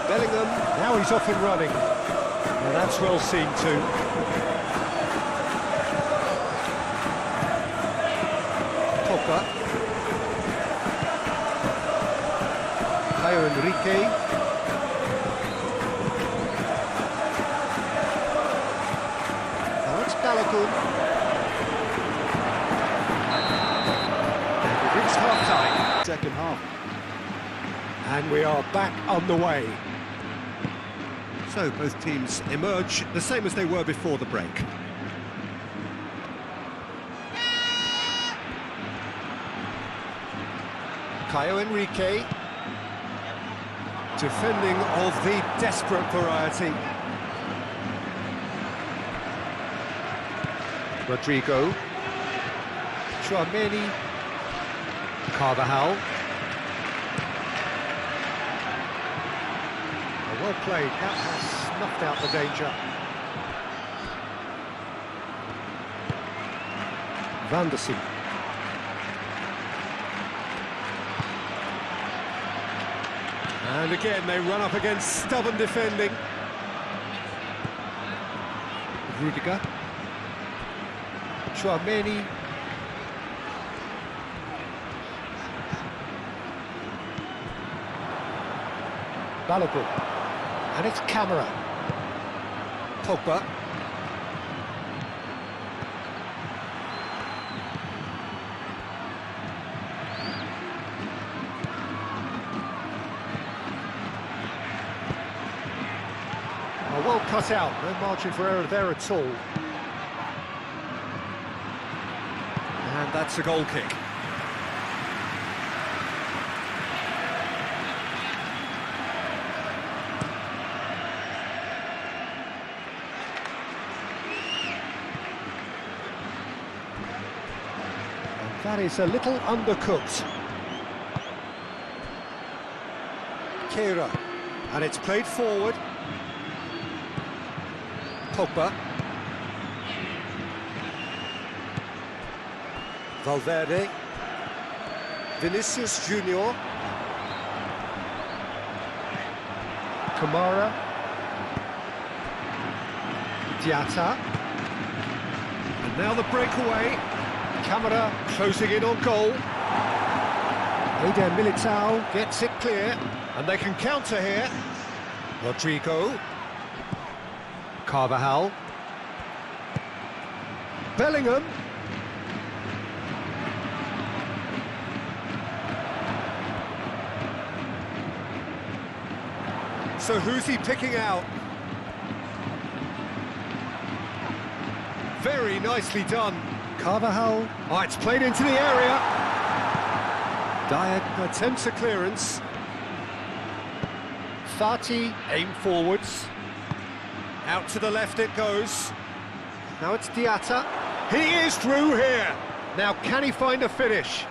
Bellingham. Now he's off and running. Well, that's well seen too. Pogba. Caio Enrique. Now it's Balogun. It's half-time. Second half. And we are back on the way. So both teams emerge the same as they were before the break. Caio Enrique. Defending of the desperate variety. Rodrigo. Tchouaméni. Carvajal. Well played, that has snuffed out the danger. Vanderson. And again they run up against stubborn defending. Rudiger. Tchouaméni. Balogun. And it's Camera. Pogba. Oh, well cut out, no margin for error there at all. And that's a goal kick. That is a little undercooked. Kehrer, and it's played forward. Pogba. Valverde. Vinicius Junior. Kamara. Diatta. And now the breakaway. Camera closing in on goal. Militao gets it clear, and they can counter here. Rodrigo. Carvajal. Bellingham. So who's he picking out? Very nicely done. Carvajal. Oh, it's played into the area. Dyer attempts a clearance. Fati aim forwards. Out to the left it goes. Now it's Diatta. He is through here. Now can he find a finish?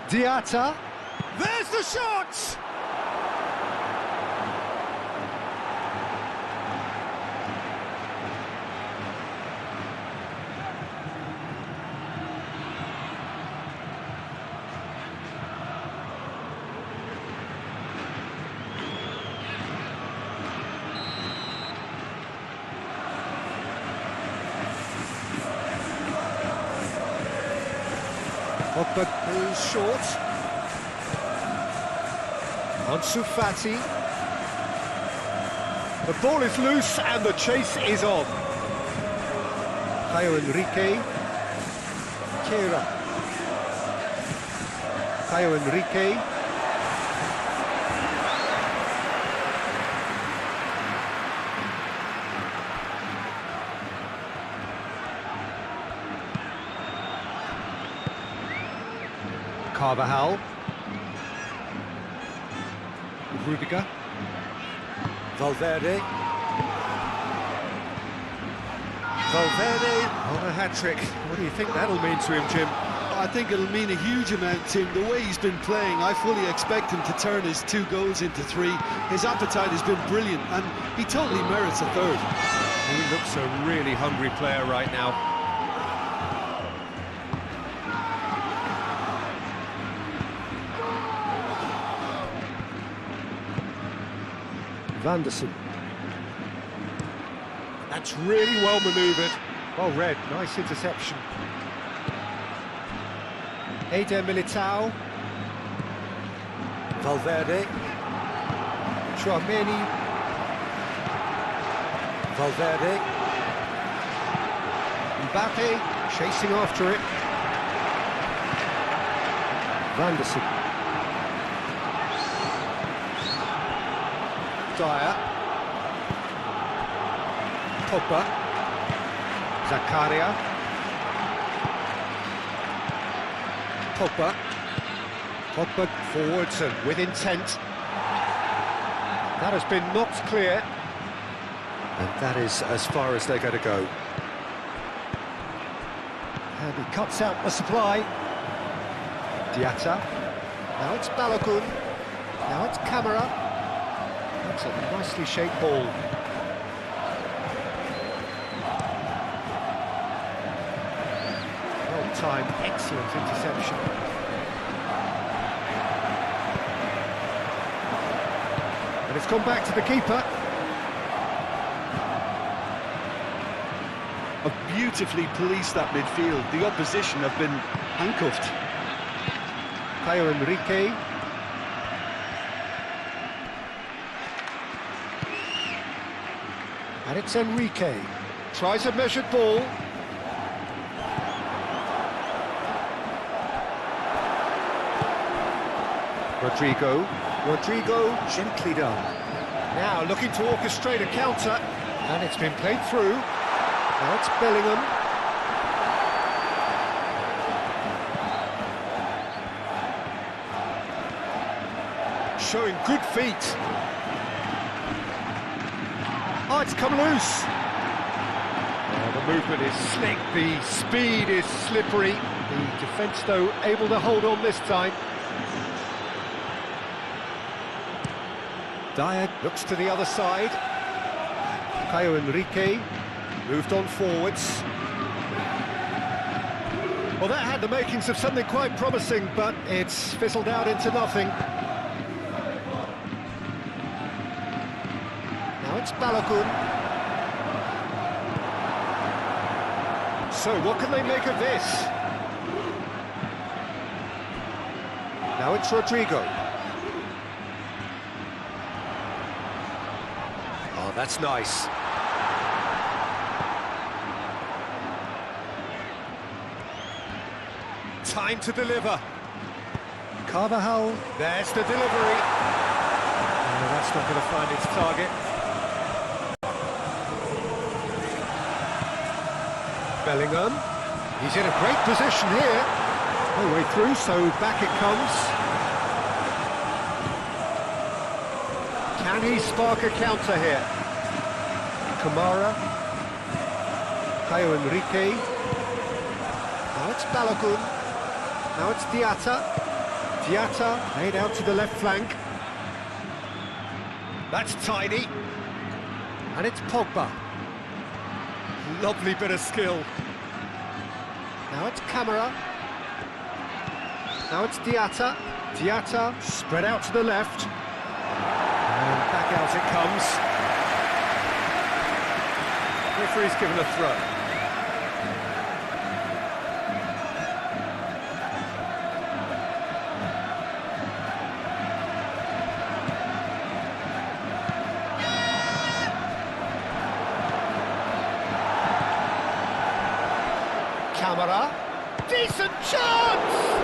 Diatta. There's the shot! Pogba is short. Ansu Fati. The ball is loose and the chase is on. Caio Henrique. Kera. Caio Henrique. Carvajal. Rudiger. Valverde. Valverde on a hat-trick. What do you think that'll mean to him, Jim? I think it'll mean a huge amount to him. The way he's been playing, I fully expect him to turn his 2 goals into 3. His appetite has been brilliant, and he totally merits a 3rd. He looks a really hungry player right now. Vanderson. That's really well manoeuvred. Well read, nice interception. Eder Militao. Valverde. Chouameni. Valverde. Mbappe chasing after it. Vanderson. Dyer. Pogba. Zakaria. Pogba. Pogba forwards and with intent. That has been knocked clear. And that is as far as they're going to go. And he cuts out the supply. Diatta. Now it's Balogun. Now it's Camara. That's a nicely shaped ball. Well-timed, excellent interception. And it's gone back to the keeper. Have beautifully policed that midfield. The opposition have been handcuffed. Caio Henrique. And it's Enrique. Tries a measured ball. Rodrigo gently done. Now looking to orchestrate a counter. And it's been played through. Now it's Bellingham. Showing good feet. Oh, it's come loose. The movement is slick, the speed is slippery. The defence, though, able to hold on this time. Dyer looks to the other side. Caio Henrique moved on forwards. Well, that had the makings of something quite promising, but it's fizzled out into nothing. Now it's Balogun. So what can they make of this? Now it's Rodrigo. Oh, that's nice. Time to deliver. Carvajal. There's the delivery. Oh, that's not going to find its target. Bellingham. He's in a great position here. No way through, so back it comes. Can he spark a counter here? Kamara. Caio Henrique. Now it's Balogun. Now it's Diatta. Diatta made out to the left flank. That's tidy. And it's Pogba. Lovely bit of skill. Now it's Camara. Now it's Diatta. Diatta spread out to the left. And back out it comes. Referee's given a throw. Camera. Decent chance!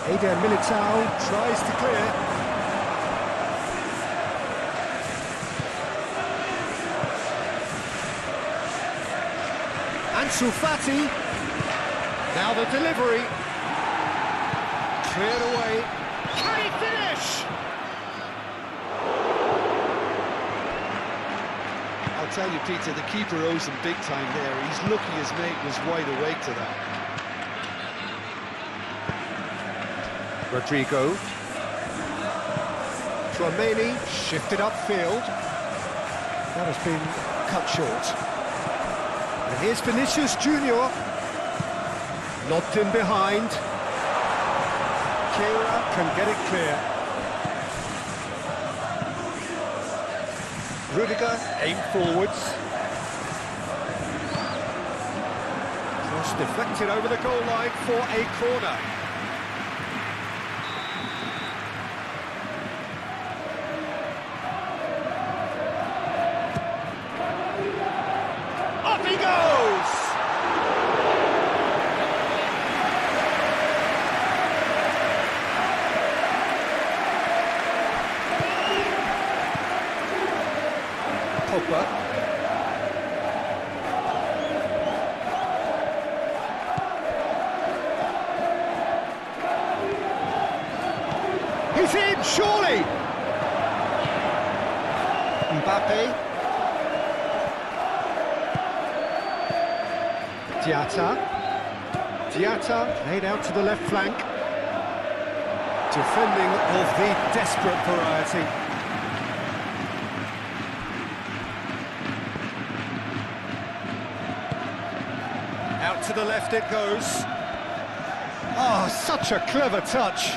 Eder Militao tries to clear. Ansu Fati. Now the delivery. Cleared away. Can he finish? I'll tell you, Peter, the keeper owes him big time there. He's lucky his mate was wide awake to that. Rodrigo. Tchouaméni shifted upfield. That has been cut short. And here's Vinicius Junior. Lobbed in behind. Kira can get it clear. Rudiger aimed forwards. Cross deflected over the goal line for a corner. He goes! Pogba. He's in, surely! Mbappe. Diatta laid out to the left flank. Defending of the desperate variety. Out to the left it goes. Oh, such a clever touch.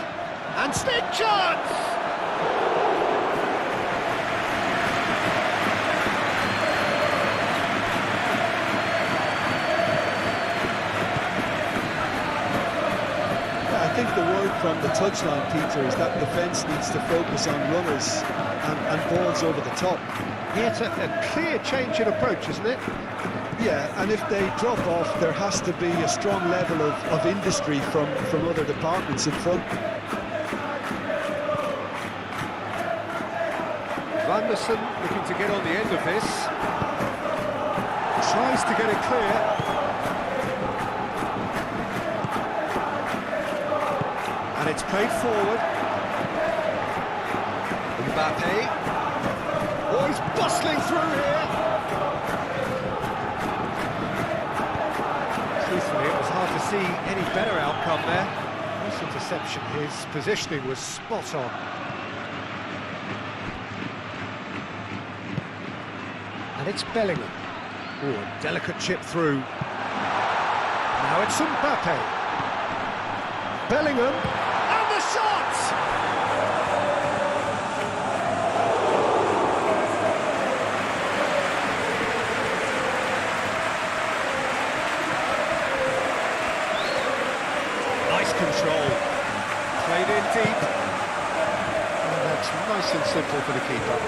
And stick chance! I think the word from the touchline, Peter, is that defence needs to focus on runners and balls over the top. Yeah, it's a clear change in approach, isn't it? Yeah, and if they drop off, there has to be a strong level of industry from other departments in front. Vanderson looking to get on the end of this. Tries to get it clear. And it's played forward. Mbappe. Oh, he's bustling through here. Truthfully, it was hard to see any better outcome there. Nice interception. His positioning was spot on. And it's Bellingham. Oh, a delicate chip through. Now it's Mbappe. Bellingham. And the shot! Nice control. Played in deep. And that's nice and simple for the keeper.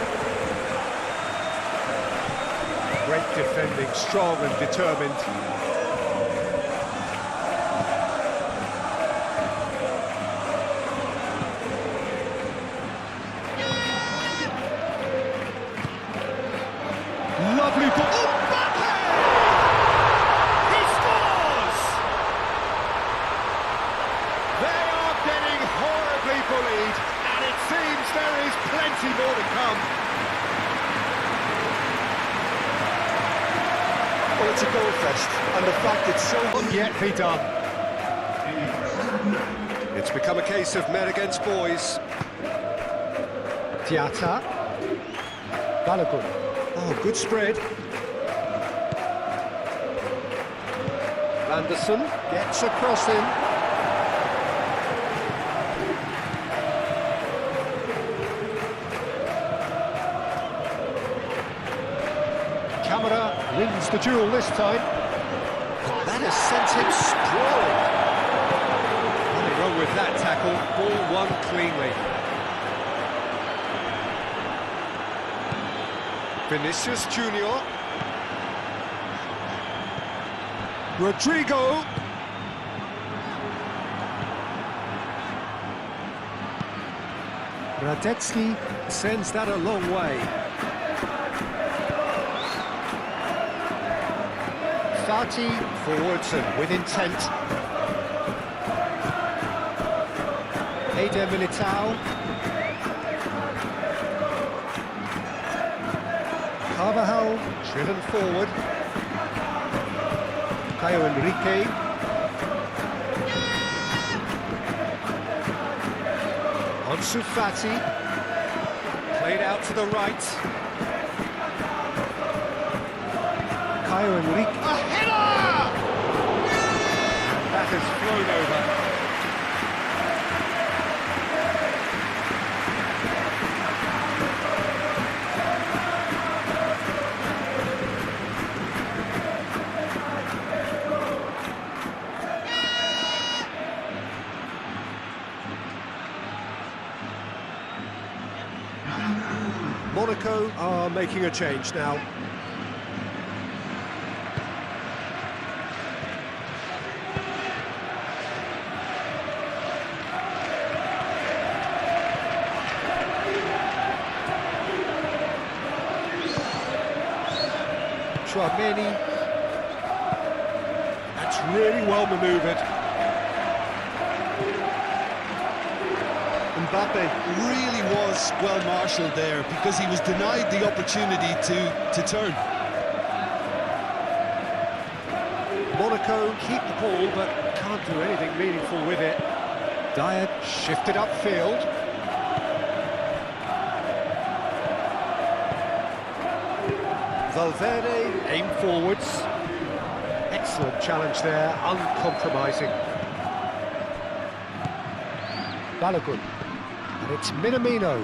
Great defending, strong and determined. Lovely ball. Oh, Mbappe! He scores! They are getting horribly bullied, and it seems there is plenty more to come. Well, it's a goal fest, and the fact it's so... Not yet be done. It's become a case of men against boys. Diatta. Balogun. Oh, good spread. Anderson gets across him. Wins the duel this time. That has sent him sprawling. Nothing wrong with that tackle. Ball won cleanly. Vinicius Junior. Rodrigo. Radetzky sends that a long way. Fati forwards and with intent. Eder Militao. Carvajal driven forward. Caio Henrique. Ansu Fati. Played out to the right. Caio Henrique. A header! That has flown over. Monaco are making a change now. Chouameni. That's really well manoeuvred. Mbappe really was well marshalled there because he was denied the opportunity to turn. Monaco keep the ball but can't do anything meaningful with it. Dyer shifted upfield. Valverde aim forwards. Excellent challenge there, uncompromising. Balogun. And it's Minamino.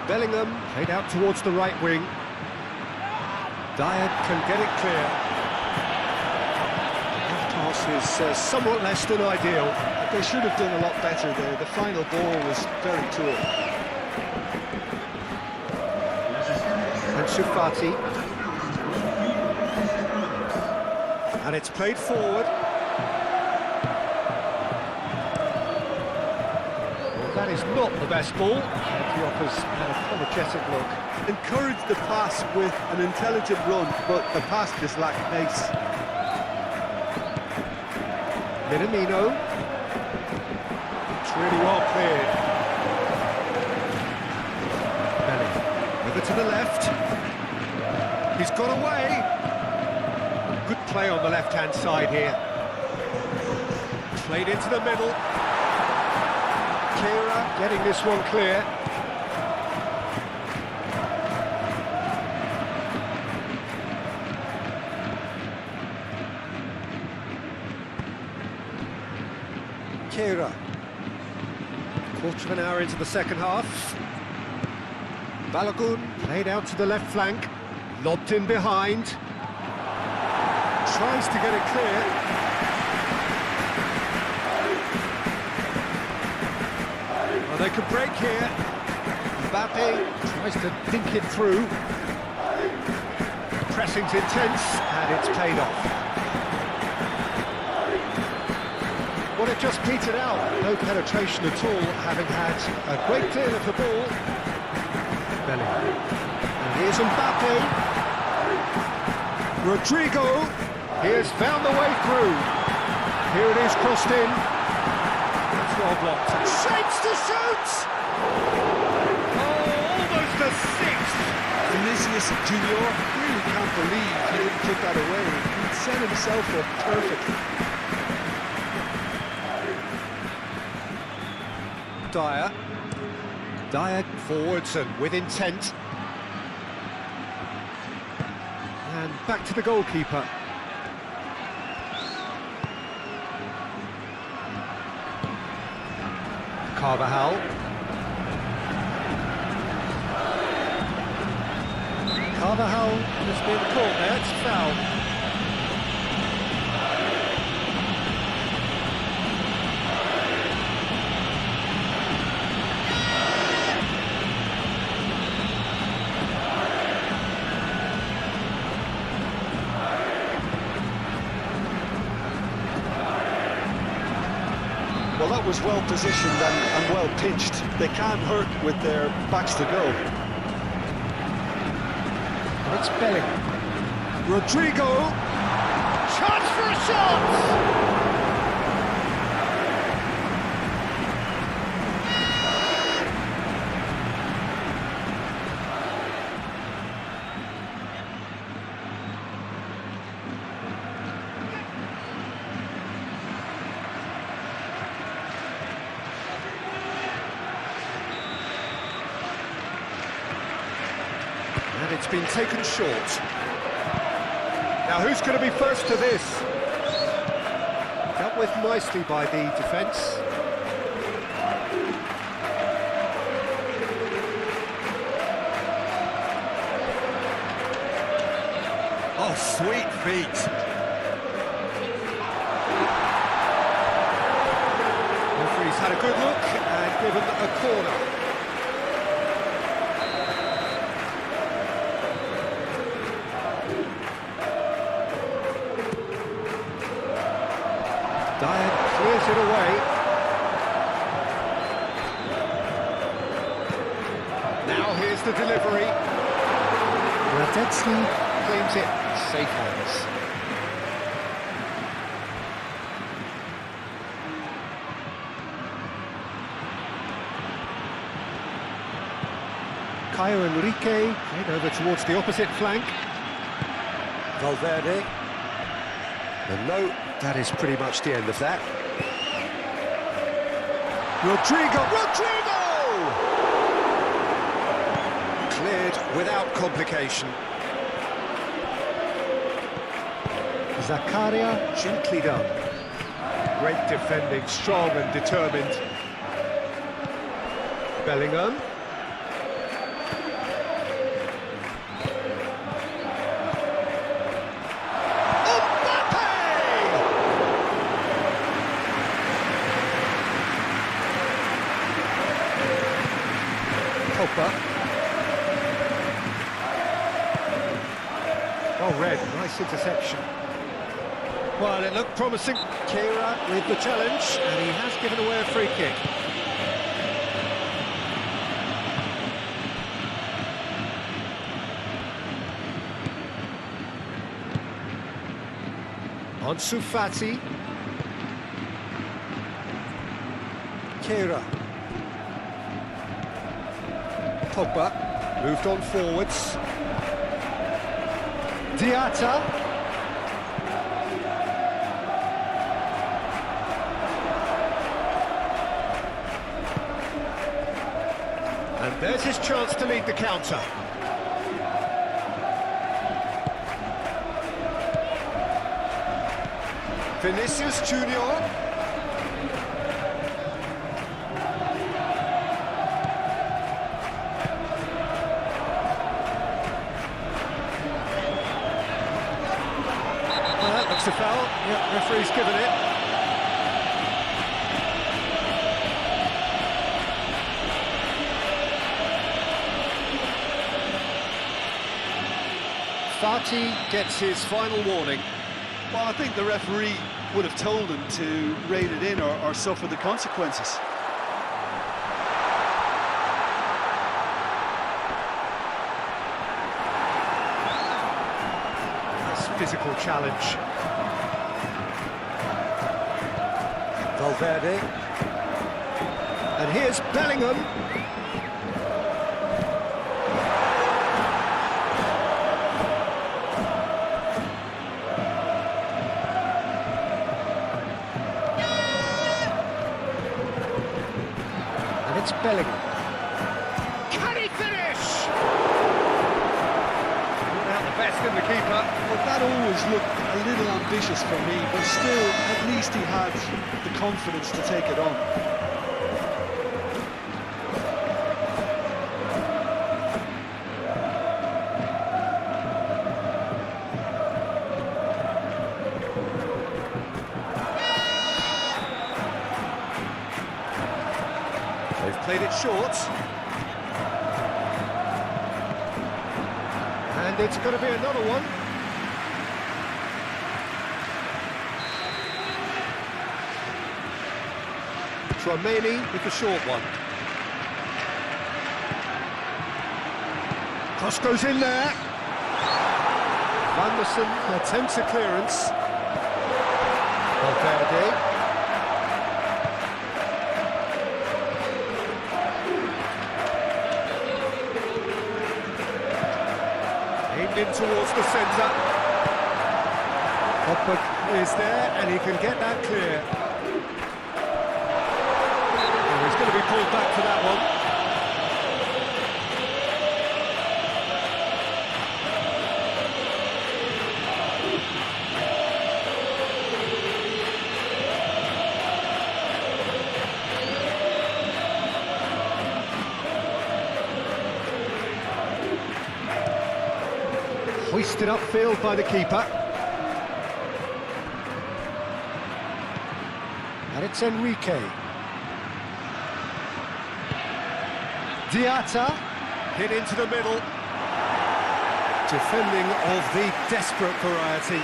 Bellingham played out towards the right wing. Dyer can get it clear. That pass is somewhat less than ideal. They should have done a lot better there. The final ball was very poor. Ansu Fati. And it's played forward. Well, that is not the best ball. He offers an apologetic look. Encouraged the pass with an intelligent run, but the pass just lacked pace. Minamino. It's really well cleared. Belly. Over to the left. He's got away. Good play on the left-hand side here. Played into the middle. Kira getting this one clear. Kira. Quarter of an hour into the second half. Balogun played out to the left flank. Lobbed in behind. Tries to get it clear. Well, they could break here. Mbappe tries to dink it through. Pressing's intense, and it's paid off. Well, it just petered out. No penetration at all, having had a great deal of the ball. Bellingham. And here's Mbappe. Rodrigo. He has found the way through. Here it is, crossed in. That's well blocked. Shapes to shoot! Oh, almost a sixth! Vinicius Junior really can't believe he didn't put that away. He'd set himself up perfectly. Dyer forwards and with intent. And back to the goalkeeper. Carvajal. Carvajal has been caught there, it's a foul. Well, that was well positioned and well pitched. They can't hurt with their backs to go. It's Bellingham. Rodrigo. Chance for a shot! And it's been taken short. Now who's going to be first to this? Dealt with nicely by the defence. Oh, sweet feet. Referee's had a good look and given a corner. Dyer clears it away. Now here's the delivery. Radetzky claims it. Safe hands. Caio Enrique played over towards the opposite flank. Valverde. And no, that is pretty much the end of that. Rodrigo! Cleared without complication. Zakaria, gently done. Great defending, strong and determined. Bellingham. Well read, nice interception. Well, it looked promising. Keira with the challenge, and he has given away a free kick. Ansu Fati. Keira. Pogba moved on forwards. Diatta. And there's his chance to lead the counter. Vinicius Junior. That's a foul. Yep, referee's given it. Fati gets his final warning. Well, I think the referee would have told him to rein it in or suffer the consequences. Nice physical challenge. Valverde. And here's Bellingham. It's Bellingham. Can he finish? Brought out the best in the keeper. Well, that always looked a little ambitious for me, but still, at least he had the confidence to take it on. played it short. And it's going to be another one. Romani with the short one. Cross goes in there. Vanderson attempts a clearance. Valverde. Aimed in towards the centre. Pogba is there and he can get that clear. Oh, he's going to be pulled back for that one. Hoisted upfield by the keeper. And it's Enrique. Diatta, hit into the middle. Defending of the desperate variety.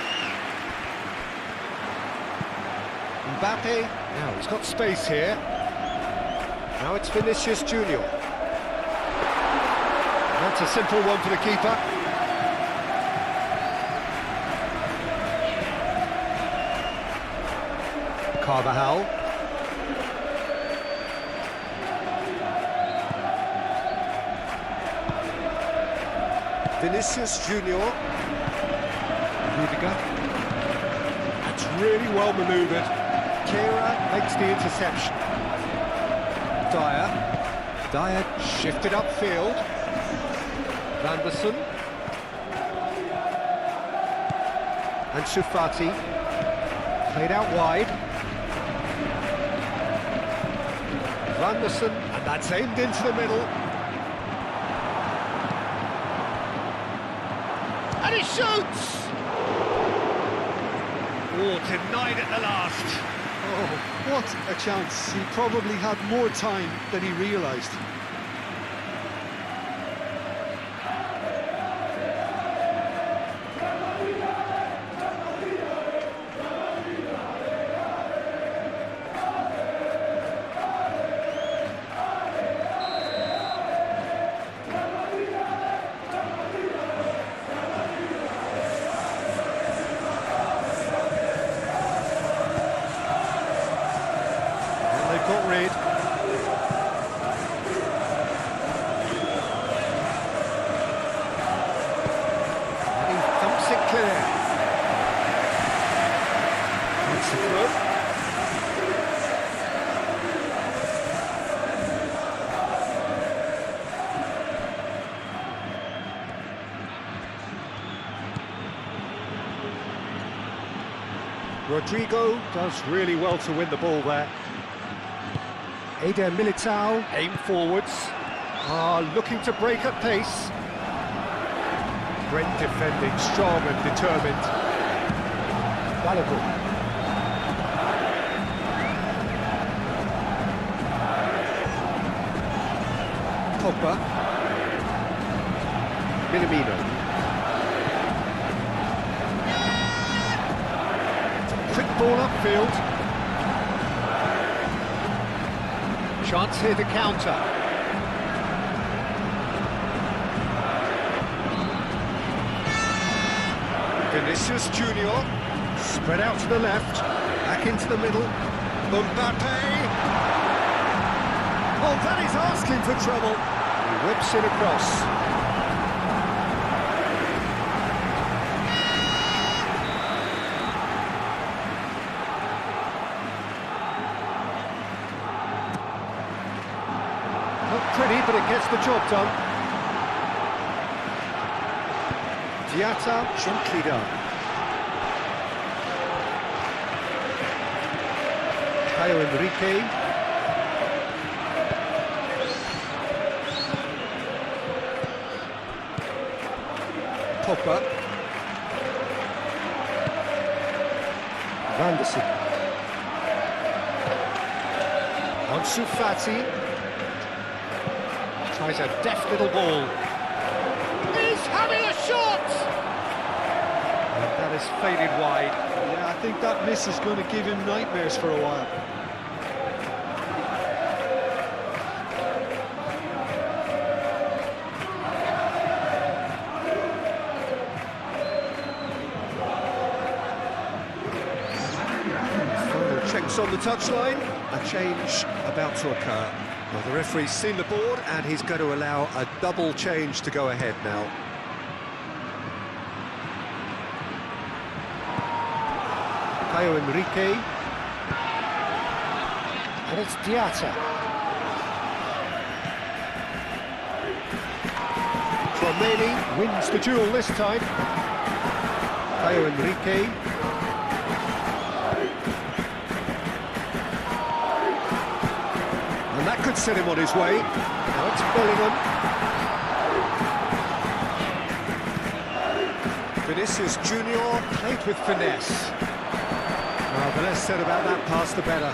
Mbappe, now he's got space here. Now it's Vinicius Junior. That's a simple one for the keeper. Carvajal. Vinicius Junior. Rudiger. That's really well manoeuvred. Kehrer makes the interception. Dyer shifted upfield. Vanderson. And Sufati. Played out wide. Vanderson, and that's aimed into the middle. And he shoots! Oh, denied at the last. Oh, what a chance. He probably had more time than he realised. Got rid. And he thumps it clear. That's a throw. Rodrigo does really well to win the ball there. Eder Militao, aim forwards, looking to break at pace. Brent defending, strong and determined. Valuable. Pogba. Minamino. Quick ball upfield. Chance here to counter. Vinicius Junior, spread out to the left, back into the middle. Mbappe. Oh, that is asking for trouble. He whips it across. Pretty, but it gets the job done. Diatta, gently done. Caio Enrique. Pogba. Vanderson. Ansu Fati. Tries a deft little ball. He's having a shot! And that is faded wide. Yeah, I think that miss is going to give him nightmares for a while. Checks on the touchline, a change about to occur. Well, the referee's seen the board and he's going to allow a double change to go ahead now. Caio Henrique. And it's Diatta. Tromeni wins the duel this time. Caio Henrique. And that could set him on his way. Now it's Bellingham. Vinicius Junior played with finesse. Well, the less said about that pass, the better.